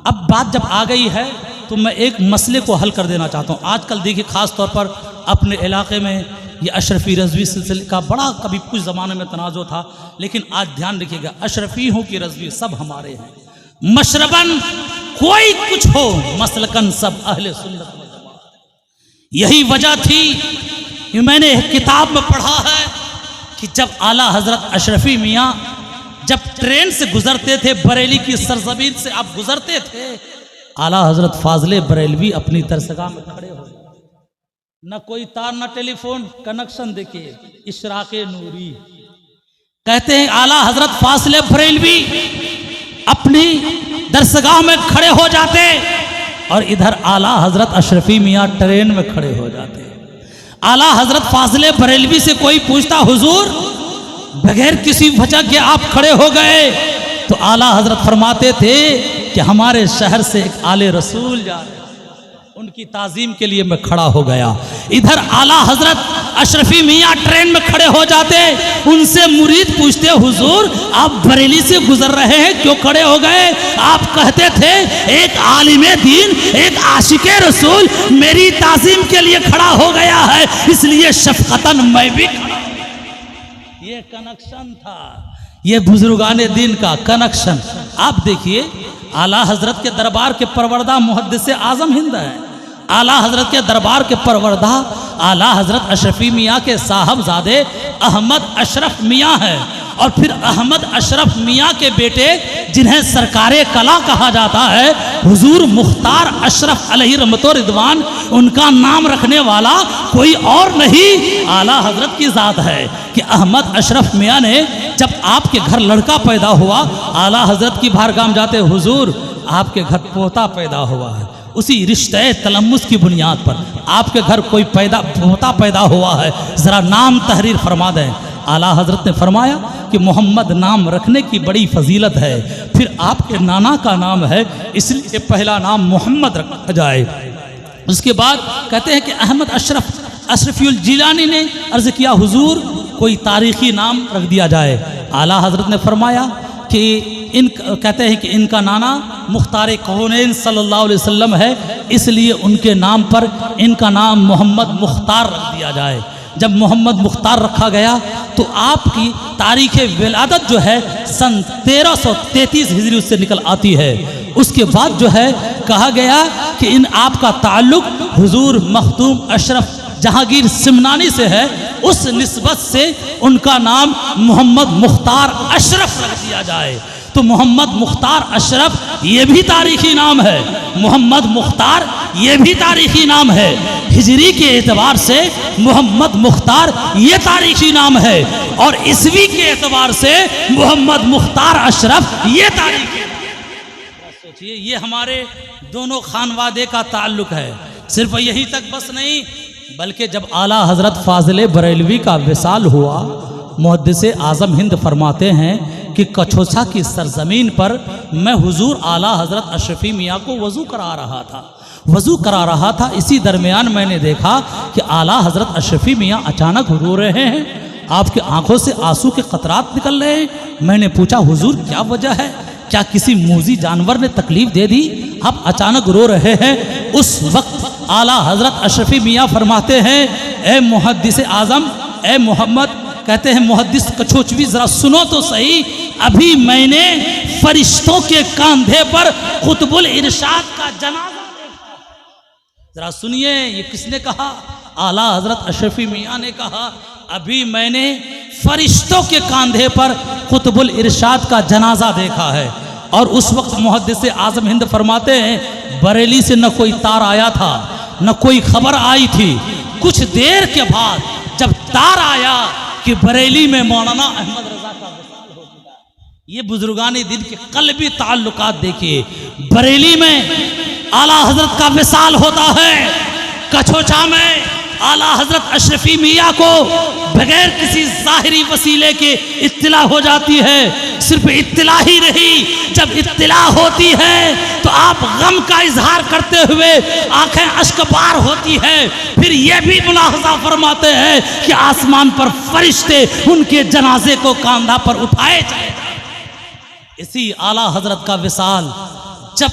अब बात जब आ गई है तो मैं एक मसले को हल कर देना चाहता हूँ। आजकल देखिए ख़ास तौर पर अपने इलाके में ये अशरफी रज़वी सिलसिले का बड़ा कभी कुछ ज़माने में तनाज़ो था, लेकिन आज ध्यान रखिएगा, अशरफी हो कि रज़वी सब हमारे हैं। मशरबन कोई कुछ हो, मसलकन सब अहले सुन्नत व जमात। यही वजह थी कि मैंने एक किताब में पढ़ा है कि जब आला हजरत अशरफी मियाँ जब ट्रेन से गुजरते थे, बरेली की सरजमीन से आप गुजरते थे, आला हजरत फाजले बरेलवी अपनी दरसगाह में खड़े हो, न कोई तार न टेलीफोन कनेक्शन, देखिए इशराके नूरी। कहते हैं आला हजरत फाजले बरेलवी अपनी दरसगाह में खड़े हो जाते और इधर आला हजरत अशरफी मियाँ ट्रेन में खड़े हो जाते। आला हजरत फाजले बरेलवी से कोई पूछता, हुजूर बगैर किसी वजह के आप खड़े हो गए, तो आला हजरत फरमाते थे कि हमारे शहर से एक आले रसूल जा रहे, उनकी ताजीम के लिए मैं खड़ा हो गया। इधर आला हजरत अशरफी मियाँ ट्रेन में खड़े हो जाते, उनसे मुरीद पूछते, हुजूर आप बरेली से गुजर रहे हैं, क्यों खड़े हो गए? आप कहते थे एक आलिमे दीन, एक आशिके रसूल मेरी ताज़ीम के लिए खड़ा हो गया है, इसलिए शफकतन मैं भी खड़ा। ये कनेक्शन था, ये बुजुर्गाने दिन का कनेक्शन। आप देखिए, आला हजरत के दरबार के परवरदा मुहद्दिस आजम हिंद है, आला हजरत के दरबार के परवरदा आला हजरत अशरफी मियाँ के साहबजादे अहमद अशरफ मियाँ है, और फिर अहमद अशरफ मियाँ के बेटे जिन्हें सरकारे कला कहा जाता है, हुजूर मुख्तार अशरफ अलैहि रहमतो रिदवान, उनका नाम रखने वाला कोई और नहीं आला हजरत की ज़ात है कि अहमद अशरफ मियाँ ने जब आपके घर लड़का पैदा हुआ, आला हजरत की बारगाह में जाते, हुजूर आपके घर पोता पैदा हुआ है, उसी रिश्ते तलम्मुस की बुनियाद पर आपके घर कोई पोता पैदा हुआ है, ज़रा नाम तहरीर फरमा दें। आला हजरत ने फरमाया कि मोहम्मद नाम रखने की बड़ी फजीलत है, फिर आपके नाना का नाम है इसलिए पहला नाम मोहम्मद रखा जाए। उसके बाद कहते हैं कि अहमद अशरफुल जिलानी ने अर्ज़ किया, हुजूर कोई तारीख़ी नाम रख दिया जाए। आला हजरत ने फरमाया कि कहते हैं कि इनका नाना मुख्तार कौनैन सल्लल्लाहु अलैहि वसल्लम है, इसलिए उनके नाम पर इनका नाम मोहम्मद मुख्तार रख दिया जाए। जब मोहम्मद मुख्तार रखा गया तो आपकी तारीख़ विलादत जो है सन 1333 हिजरी उससे निकल आती है। उसके बाद जो है कहा गया कि इन आपका ताल्लुक़ हुजूर मखदूम अशरफ जहांगीर सिमनानी से है, उस निस्बत से उनका नाम मोहम्मद मुख्तार अशरफ रख दिया जाए। तो मोहम्मद मुख्तार अशरफ ये भी तारीख़ी नाम है, मोहम्मद मुख्तार ये भी तारीख़ी नाम है। हिजरी के एतबार से मोहम्मद मुख्तार ये तारीख़ी नाम है, और ईस्वी के एतबार से मोहम्मद मुख्तार अशरफ ये तारीख़ी। सोचिए, ये हमारे दोनों खानवादे का ताल्लुक़ है। सिर्फ यही तक बस नहीं, बल्कि जब आला हजरत फाजिल बरेलवी का विसाल हुआ, मुहद्दिस आज़म हिंद फरमाते हैं कि कछोछा की सरजमीन पर मैं हुजूर आला हजरत अशरफी मियाँ को वज़ू करा रहा था। इसी दरमियान मैंने देखा कि आला हजरत अशरफी मियाँ अचानक रो रहे हैं, आपके आंखों से आंसू के कतरात निकल रहे हैं। मैंने पूछा, हुजूर क्या वजह है? क्या किसी मूजी जानवर ने तकलीफ दे दी? आप अचानक रो रहे हैं। उस वक्त आला हजरत अशरफी मियाँ फरमाते हैं, ए मुहद्दिस आज़म, ए मोहम्मद, कहते हैं मुहद्दिस कछोचवी, ज़रा सुनो तो सही, अभी मैंने फरिश्तों के कंधे पर कुतुबुल इरशाद का जनाजा देखा। ज़रा सुनिए, ये किसने कहा? आला हजरत अशरफी मियाँ ने कहा, अभी मैंने फरिश्तों के कंधे पर कुतुबुल इरशाद का जनाजा देखा है। और उस वक्त मुहद्दिस आज़म हिंद फरमाते हैं, बरेली से न कोई तार आया था, न कोई खबर आई थी। कुछ देर के बाद जब तार आया कि बरेली में मौलाना अहमद रजा का विसाल हो चुका है। ये बुजुर्गानी दिन के कल्बी ताल्लुकात देखिए। बरेली में आला हजरत का विसाल होता है, कछोछा में आला हजरत अशरफी मियाँ को बगैर किसी ज़ाहिरी वसीले के इत्तला हो जाती है। सिर्फ इत्तला ही नहीं, जब इत्तला होती है तो आप गम का इजहार करते हुए आंखें अश्कबार होती है। फिर यह भी मुलाहजा फरमाते हैं कि आसमान पर फरिश्ते उनके जनाजे को कांधा पर उठाए जाए। इसी आला हजरत का विसाल जब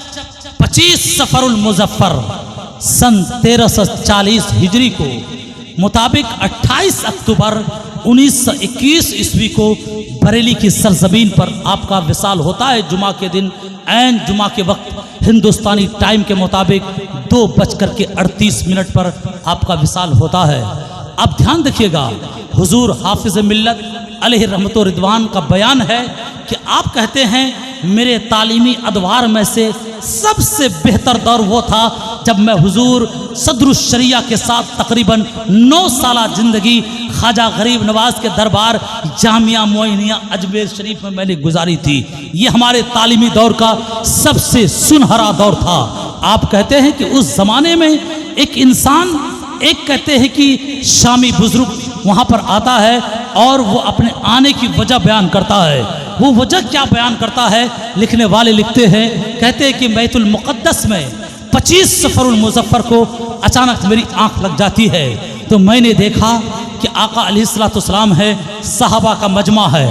25 सफरुल मुजफ्फर सन 1340 हिजरी को मुताबिक 28 अक्टूबर 1921 ईस्वी को बरेली की सरजमीन पर आपका विसाल होता है। जुमा के दिन ऐन जुमा के वक्त हिंदुस्तानी टाइम के मुताबिक 2:38 पर आपका विसाल होता है। अब ध्यान देखिएगा, हुजूर हाफिज मिल्लत अलैहि रहमतो रिदवान का बयान है कि आप कहते हैं, मेरे तालीमी अदवार में से सबसे बेहतर दौर वो था जब मैं हुजूर सदरुश शरिया के साथ तकरीबन 9 साल ज़िंदगी ख्वाजा गरीब नवाज के दरबार जामिया मोइनिया अजमेर शरीफ में मैंने गुजारी थी। ये हमारे तालीमी दौर का सबसे सुनहरा दौर था। आप कहते हैं कि उस ज़माने में एक इंसान, एक कहते हैं कि शामी बुजुर्ग वहाँ पर आता है और वो अपने आने की वजह बयान करता है। वो वजह क्या बयान करता है? लिखने वाले लिखते हैं, कहते हैं कि बैतुल मुक़द्दस में 25 सफरुल मुज़फ़्फ़र को अचानक मेरी आंख लग जाती है, तो मैंने देखा कि आका अलैहिस्सलाम है, सहाबा का मजमा है।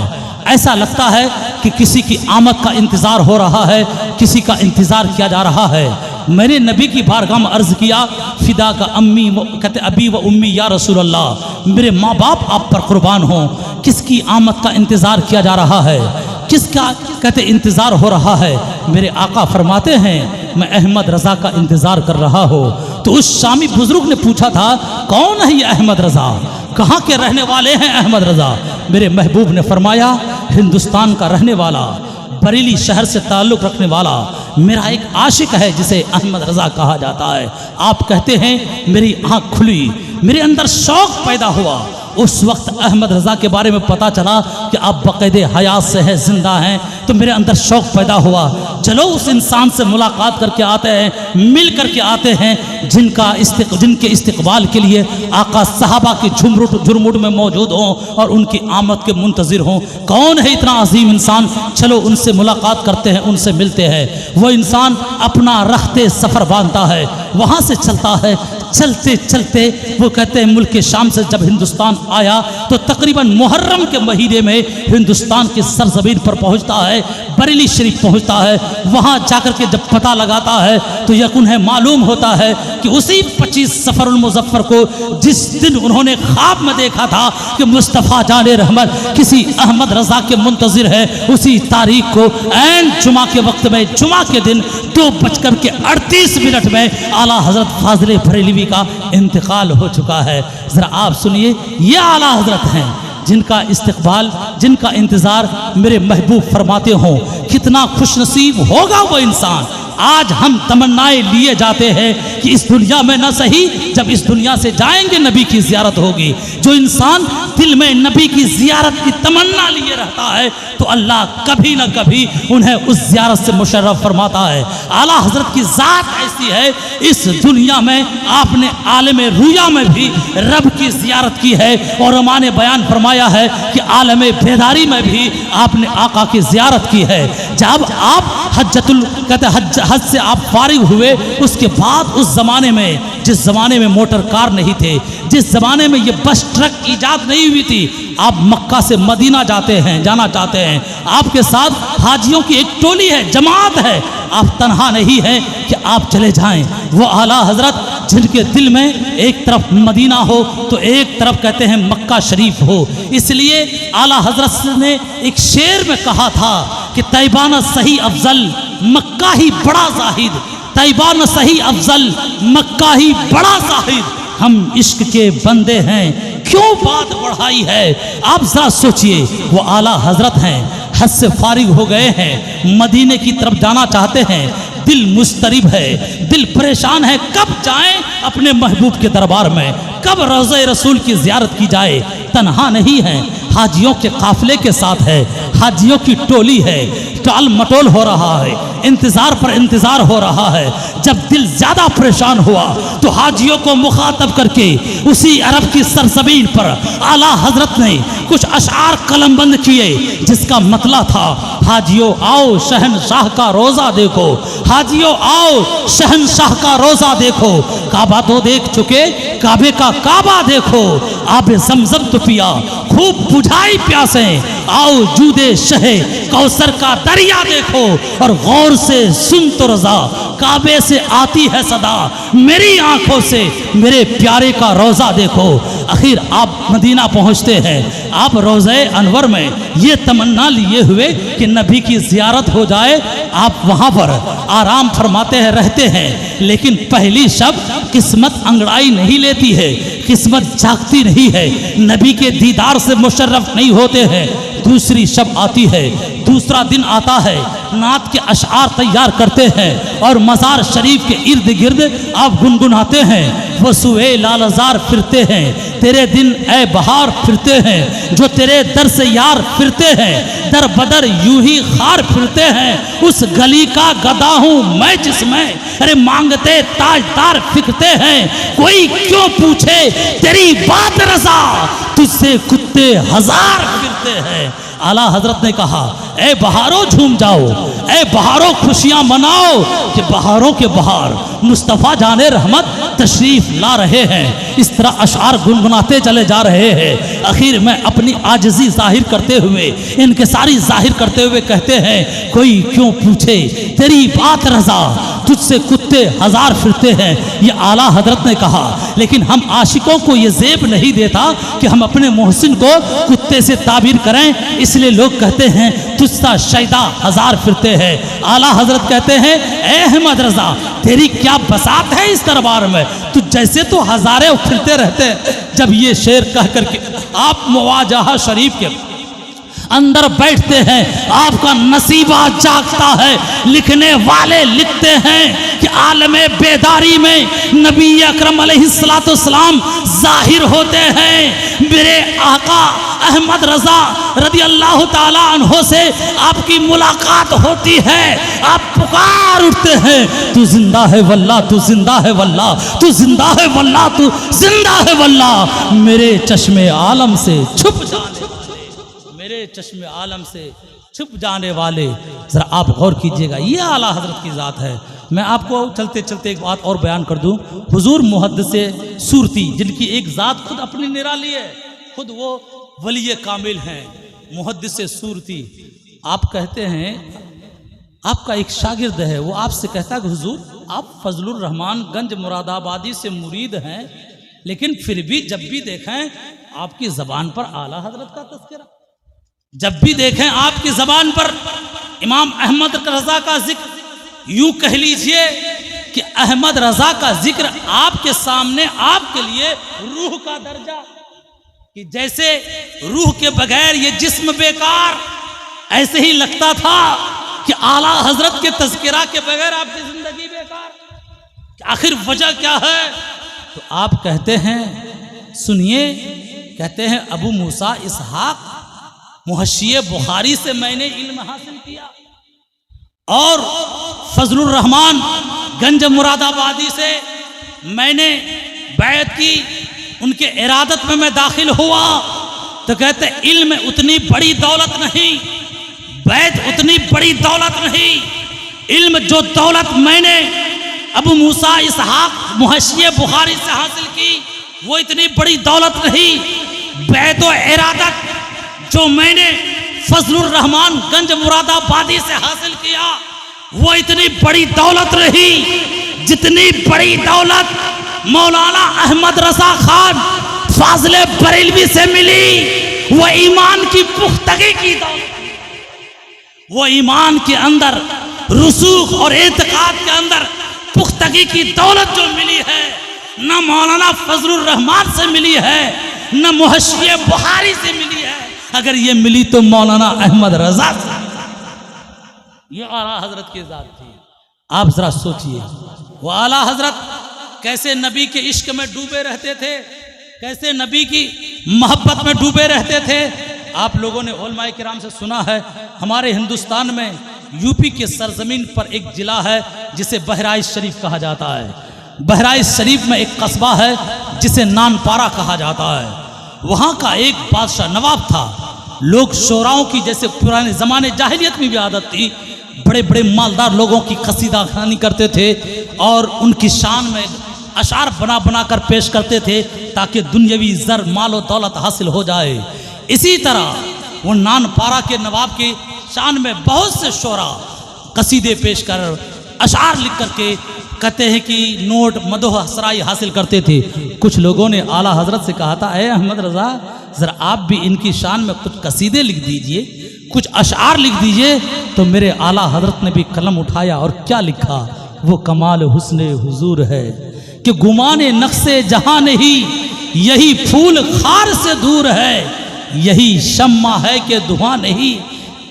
ऐसा लगता है कि किसी की आमद का इंतज़ार हो रहा है, किसी का इंतज़ार किया जा रहा है। मैंने नबी की बारगाह में अर्ज़ किया, फ़िदा का अम्मी कहते अबी व उम्मी या रसूल अल्लाह, मेरे माँ बाप आप पर कुर्बान हों, किसकी आमद का इंतज़ार किया जा रहा है, किसका कहते इंतज़ार हो रहा है। मेरे आका फरमाते हैं मैं अहमद रज़ा का इंतज़ार कर रहा हो। तो उस शामी बुजुर्ग ने पूछा था कौन है ये अहमद रज़ा, कहाँ के रहने वाले हैं अहमद रज़ा। मेरे महबूब ने फरमाया हिंदुस्तान का रहने वाला, बरेली शहर से ताल्लुक़ रखने वाला मेरा एक आशिक है जिसे अहमद रज़ा कहा जाता है। आप कहते हैं मेरी आँख खुली, मेरे अंदर शौक़ पैदा हुआ। उस वक्त अहमद रज़ा के बारे में पता चला कि आप बक़ैदे हयात से हैं, ज़िंदा हैं। तो मेरे अंदर शौक़ पैदा हुआ, चलो उस इंसान से मुलाकात करके आते हैं, मिल करके आते हैं जिनके इस्तकबाल के लिए आका सहाबा की झुरमुट में मौजूद हों और उनकी आमद के मुंतज़िर हों। कौन है इतना अजीम इंसान, चलो उनसे मुलाकात करते हैं, उनसे मिलते हैं। वो इंसान अपना रखते सफ़र बांधता है, वहाँ से चलता है। चलते चलते वो कहते हैं मुल्क शाम से जब हिंदुस्तान आया तो तकरीबन मुहर्रम के महीने में हिंदुस्तान की सरजमीन पर पहुंचता है, बरेली शरीफ पहुंचता है। वहां जाकर के जब पता लगाता है तो यकीन है मालूम होता है कि उसी 25 सफरुल मुज़फ्फर को, जिस दिन उन्होंने ख्वाब में देखा था कि मुस्तफ़ा जाने रहमत किसी अहमद रज़ा के मुंतज़िर है, उसी तारीख को ऐन जुमा के वक्त में, जुमा के दिन 2:38 में आला हज़रत फाज़िल बरेलवी का इंतकाल हो चुका है। ज़रा आप सुनिए, ये आला हज़रत हैं जिनका इस्तकबाल, जिनका इंतज़ार मेरे महबूब फरमाते हों। कितना खुशनसीब होगा वो इंसान। आज हम तमन्नाएं लिए जाते हैं कि इस दुनिया में न सही, जब इस दुनिया से जाएंगे नबी की ज़ियारत होगी। जो इंसान दिल में नबी की ज़ियारत की तमन्ना लिए रहता है तो अल्लाह कभी न कभी उन्हें उस ज़ियारत से मुशर्रफ फरमाता है। आला हज़रत की ज़ात ऐसी है, इस दुनिया में आपने आलम रुया में भी रब की ज़ियारत की है और उन्होंने बयान फरमाया है कि आलम बेदारी में भी आपने आका की ज़ियारत की है। जब आप हज से आप फारिग हुए, उसके बाद उस ज़माने में, जिस ज़माने में मोटर कार नहीं थे, जिस ज़माने में ये बस ट्रक ईजाद नहीं हुई थी, आप मक्का से मदीना जाना चाहते हैं, आपके साथ हाजियों की एक टोली है, जमात है, आप तन्हा नहीं हैं कि आप चले जाएं। वो आला हज़रत जिनके दिल में एक तरफ मदीना हो तो एक तरफ कहते हैं मक्का शरीफ हो। इसलिए आला हज़रत ने एक शेर में कहा था कि तैबान सही अफजल मक्का ही बड़ा जाहिद, तैबान सही अफजल मक्का ही बड़ा जाहिद। हम इश्क के बंदे हैं, क्यों बात बढ़ाई है। आप जरा सोचिए, वो आला हज़रत हैं, हज से फारिग हो गए हैं, मदीने की तरफ जाना चाहते हैं, दिल मुस्तरिब है, दिल परेशान है, कब जाएं अपने महबूब के दरबार में, कब रोज़े रसूल की ज़ियारत की जाए। तन्हा नहीं है, हाजियों के काफ़िले के साथ है, हाजियों की टोली है, टाल मटोल हो रहा है, इंतज़ार पर इंतज़ार हो रहा है। जब दिल ज़्यादा परेशान हुआ तो हाजियों को मुखातब करके उसी अरब की सरज़मीन पर आला हज़रत ने कुछ अशार कलमबंद किए, जिसका मतलब था हाजियों आओ शहनशाह का रोज़ा देखो, हाजियों आओ शहनशाह का रोज़ा देखो। काबा तो देख चुके, काबे का काबा देखो, आबे ज़मज़म तो पिया, खूब बुझाई प्यासें, आओ जूदे शहे कौसर का दरिया देखो, और गौर से सुन तो रज़ा काबे से आती है सदा, मेरी आंखों से मेरे प्यारे का रोज़ा देखो। आखिर आप मदीना पहुंचते हैं, आप रोज़े अनवर में ये तमन्ना लिए हुए कि नबी की ज़ियारत हो जाए, आप वहाँ पर आराम फरमाते हैं, रहते हैं। लेकिन पहली शब किस्मत अंगड़ाई नहीं लेती है, किस्मत जागती नहीं है, नबी के दीदार से मुशर्रफ नहीं होते हैं। दूसरी शब आती है, दूसरा दिन आता है, नात के अशार तैयार करते हैं और मज़ार शरीफ के इर्द गिर्द आप गुनगुनाते हैं। वसुए लालजार फिरते हैं, तेरे दिन ए बहार फिरते हैं, जो तेरे दर से यार फिरते हैं, दर बदर यूं ही खार फिरते हैं। उस गली का गदा हूँ मैं जिसमें अरे मांगते ताजदार फिरते हैं। कोई क्यों पूछे तेरी बात रज़ा, तुझसे कुत्ते हजार फिरते होते हैं। आला हजरत ने कहा, ए बहारों झूम जाओ, ए बहारों खुशियां मनाओ कि बहारों के बहार मुस्तफ़ा जाने रहमत तशरीफ ला रहे हैं। इस तरह अशार गुनगुनाते चले जा रहे हैं। आखिर में अपनी आजिज़ी जाहिर करते हुए, इनके सारी जाहिर करते हुए कहते हैं, कोई क्यों पूछे तेरी बात रजा, तुझसे कुत्ते हजार फिरते हैं। ये आला हजरत ने कहा, लेकिन हम आशिकों को ये जेब नहीं देता कि हम अपने मोहसिन को कुत्ते से ताबीर करें, इसलिए लोग कहते हैं तुझसा शैदा हजार फिरते हैं। आला हजरत कहते हैं, ए अहमद रजा, तेरी क्या बसात है इस दरबार में, तू जैसे तो हजारे फिरते रहते हैं। जब ये शेर कह करके आप मुवाजहा शरीफ के अंदर बैठते हैं, आपका नसीबा जागता है। लिखने वाले लिखते हैं कि आलमे बेदारी में नबी अकरम अलैहिस्सलाम जाहिर होते हैं। मेरे आका अहमद रजा रदी अल्लाह ताला अन्हो से आपकी मुलाकात होती है। आप पुकार उठते हैं, तू जिंदा है वल्लाह, तू जिंदा है वल्लाह, तू जिंदा है वल्लाह, तू जिंदा है वल्लाह। मेरे चश्मे आलम से छुप जाने, मेरे चश्मे आलम से छुप जाने वाले, जरा आप गौर कीजिएगा, ये आला हजरत की ज़ात है। मैं आपको चलते चलते एक बात और बयान कर दूं। हुजूर मुहद्दिसे सूरती, जिनकी एक ज़ात खुद अपनी निराली है, खुद वो वली कामिल हैं, मुहद्दिसे सूरती। आप कहते हैं, आपका एक शागिर्द है, वो आपसे कहता है कि हुजूर आप फजलुर रहमान गंज मुरादाबादी से मुरीद हैं, लेकिन फिर भी जब भी देखें आपकी ज़बान पर आला हजरत का तज़किरा, जब भी देखें आपकी ज़बान पर इमाम अहमद रज़ा का जिक्र, यूं कह लीजिए कि अहमद रज़ा का जिक्र आपके सामने, आपके लिए रूह का दर्जा, कि जैसे रूह के बगैर ये जिस्म बेकार, ऐसे ही लगता था कि आला हजरत के तज़किरा के बगैर आपकी जिंदगी बेकार। आखिर वजह क्या है? तो आप कहते हैं, सुनिए, कहते हैं अबू मूसा इसहाक मुहश्शिए बुखारी से मैंने इल्म हासिल किया, और फजलुर रहमान गंज मुरादाबादी से मैंने बैत की, उनके इरादत में मैं दाखिल हुआ। तो कहते इल्म उतनी बड़ी दौलत नहीं, बैत उतनी बड़ी दौलत नहीं, इल्म जो दौलत मैंने अबू मूसा इसहाक मुहश्शिए बुखारी से हासिल की वो इतनी बड़ी दौलत नहीं। बैत व इरादत जो मैंने फजलुर रहमान गंज मुरादाबादी से हासिल किया वो इतनी बड़ी दौलत रही जितनी बड़ी दौलत मौलाना अहमद रजा खान फाजिले बरेलवी से मिली। वो ईमान की पुख्तगी की दौलत, वो ईमान के अंदर रुसूख और एतकाद के अंदर पुख्तगी की दौलत जो मिली है, न मौलाना फजलुर रहमान से मिली है, न मुहश्शिए बुखारी से मिली है। अगर ये मिली तो मौलाना अहमद रजा से, ये आला हजरत की जात थी। आप जरा सोचिए, वो आला हजरत कैसे नबी के इश्क में डूबे रहते थे, कैसे नबी की मोहब्बत में डूबे रहते थे। आप लोगों ने उलमाए किराम से सुना है, हमारे हिंदुस्तान में यूपी के सरजमीन पर एक जिला है जिसे बहराइच शरीफ कहा जाता है। बहराइच शरीफ में एक कस्बा है जिसे नानपारा कहा जाता है। वहाँ का एक बादशाह नवाब था। लोग शोराओं की, जैसे पुराने ज़माने जाहिलियत में भी आदत थी, बड़े बड़े मालदार लोगों की कसीदा खानी करते थे और उनकी शान में अशार बना बना कर पेश करते थे ताकि दुनियावी ज़र माल और दौलत हासिल हो जाए। इसी तरह वो नानपारा के नवाब की शान में बहुत से शोरा कसीदे पेश कर, अशार लिख करके कहते हैं कि नोट मदोह हसराई हासिल करते थे। कुछ लोगों ने आला हजरत से कहा था, ए अहमद रजा, ज़रा आप भी इनकी शान में कुछ कसीदे लिख दीजिए, कुछ अशार लिख दीजिए। तो मेरे आला हजरत ने भी कलम उठाया और क्या लिखा, वो कमाल हुस्ने हुजूर है कि गुमाने नक्शे जहां नहीं, यही फूल खार से दूर है, यही शम्मा है कि धुआं नहीं।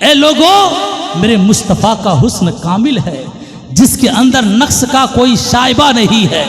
ए लोगों, मेरे मुस्तफ़ा का हुस्न कामिल है जिसके अंदर नक्श का कोई शाइबा नहीं है,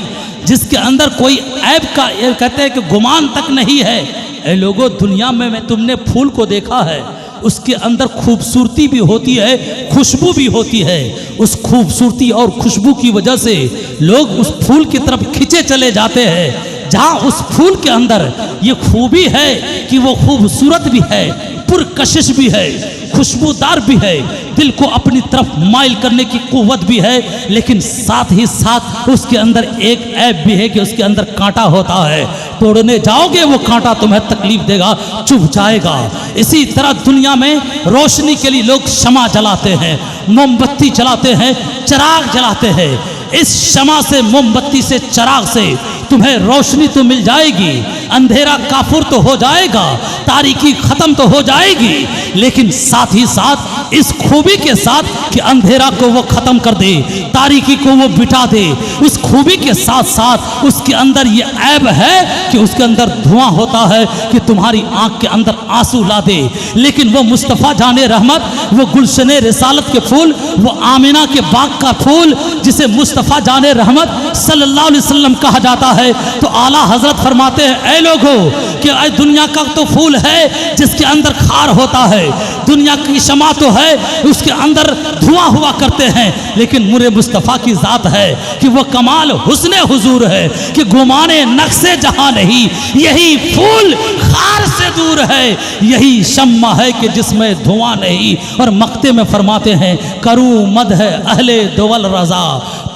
जिसके अंदर कोई ऐब का, ये कहते हैं कि गुमान तक नहीं है। ए लोगों, दुनिया में तुमने फूल को देखा है, उसके अंदर खूबसूरती भी होती है, खुशबू भी होती है। उस खूबसूरती और खुशबू की वजह से लोग उस फूल की तरफ खिंचे चले जाते हैं। जहाँ उस फूल के अंदर ये खूबी है कि वो खूबसूरत भी है, पुरकशिश भी है, खुशबूदार भी है, दिल को अपनी तरफ माइल करने की कुव्वत भी है, लेकिन साथ ही साथ उसके अंदर एक ऐब भी है कि उसके अंदर कांटा होता है। तोड़ने जाओगे वो कांटा तुम्हें तकलीफ देगा, चुभ जाएगा। इसी तरह दुनिया में रोशनी के लिए लोग शमा जलाते हैं, मोमबत्ती जलाते हैं, चिराग जलाते हैं। इस शमा से, मोमबत्ती से, चिराग से तुम्हें रोशनी तो मिल जाएगी, अंधेरा काफुर तो हो जाएगा, तारीकी खत्म तो हो जाएगी, लेकिन साथ ही साथ इस खूबी के साथ कि अंधेरा को वो खत्म कर दे, तारीकी को वो बिठा दे। उस खूबी के साथ साथ उसके अंदर ये ऐब है कि उसके अंदर धुआं होता है कि तुम्हारी आंख के अंदर आंसू ला दे। लेकिन वो मुस्तफ़ा जाने रहमत, वो गुलशने रिसालत के फूल, वो आमिना के बाग का फूल जिसे मुस्तफ़ा जाने रहमत सल्लल्लाहु अलैहि वसल्लम कहा जाता है, तो आला हजरत फरमाते हैं, ऐ लोगों कि दुनिया का तो फूल है जिसके अंदर खार होता है, दुनिया की शमा तो है उसके अंदर धुआं हुआ करते हैं, लेकिन मुरे मुस्तफ़ा की ज़ात है कि वो कमाल हुस्ने हुजूर है कि गुमाने नक्शे जहां नहीं, यही फूल खार से दूर है, यही शम्मा है कि जिसमें धुआं नहीं। और मक्ते में फरमाते हैं, करूं मद है अहले दुवल रजा,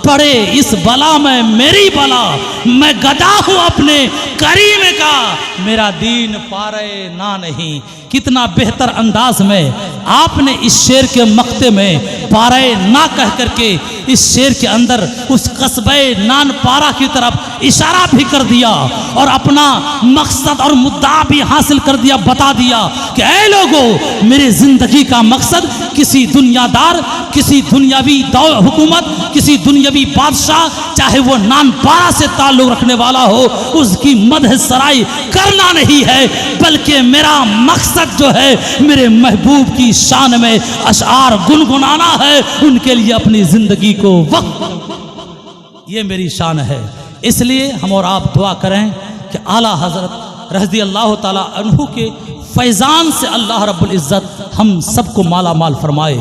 पड़े इस बला में मेरी बला, मैं गदा हूं अपने करीम का, मेरा दीन पारे ना नहीं। कितना बेहतर अंदाज में आपने इस शेर के मक्ते में पारे ना कह करके इस शेर के अंदर उस कस्बे नान पारा की तरफ इशारा भी कर दिया और अपना मकसद और मुद्दा भी हासिल कर दिया, बता दिया कि ऐ लोगों, मेरी जिंदगी का मकसद किसी दुनियादार, किसी दुनियावी हुकूमत, किसी दुनियावी बादशाह, चाहे वो नान पारा से ताल्लुक रखने वाला हो, उसकी मदह सराई करना नहीं है, बल्कि मेरा मकसद जो है मेरे महबूब की शान में अशआर गुनगुनाना है, उनके लिए अपनी जिंदगी को वक्त, ये मेरी शान है। इसलिए हम और आप दुआ करें कि आला हजरत रज़ी अल्लाह ताला अन्हु के फैज़ान से अल्लाह रब्बुल इज़्ज़त हम सबको माला माल फरमाए।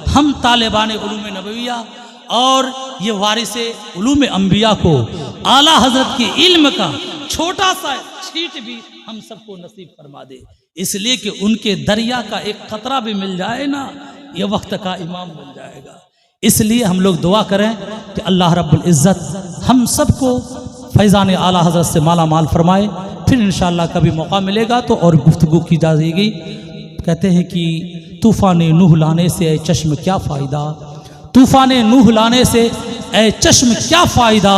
हम तालिबान उलूम नबविया और ये वारिसे उलूम अंबिया को आला हजरत के इल्म का छोटा सा छींट भी हम सबको नसीब फरमा दे, इसलिए कि उनके दरिया का एक कतरा भी मिल जाए ना, ये वक्त का इमाम मिल जाएगा। इसलिए हम लोग दुआ करें कि अल्लाह रब्बुल इज़्ज़त हम सबको फैज़ान आला हजरत से माला माल फरमाए। फिर इंशाअल्लाह कभी मौका मिलेगा तो और गुफ्तगू की जाएगी। कहते हैं कि तूफ़ान नूह लाने से ए चश्म क्या फ़ायदा, तूफ़ान नूह लाने से ए चश्म क्या फ़ायदा,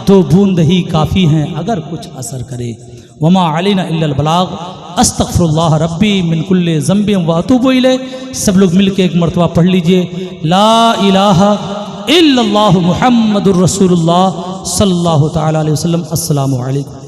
दो बूंद ही काफ़ी हैं अगर कुछ असर करे। वमा अलैना इल्लल बलाग, अस्तगफिरुल्लाह रब्बी मिन कुल्लि ज़ंबिन व अतूबु इलैह। सब लोग मिल के एक मरतबा पढ़ लीजिए, ला इलाहा इल्लल्लाहु मुहम्मदुर रसूलुल्लाह सल्लल्लाहु तआला अलैहि वसल्लम। अस्सलामु अलैकुम।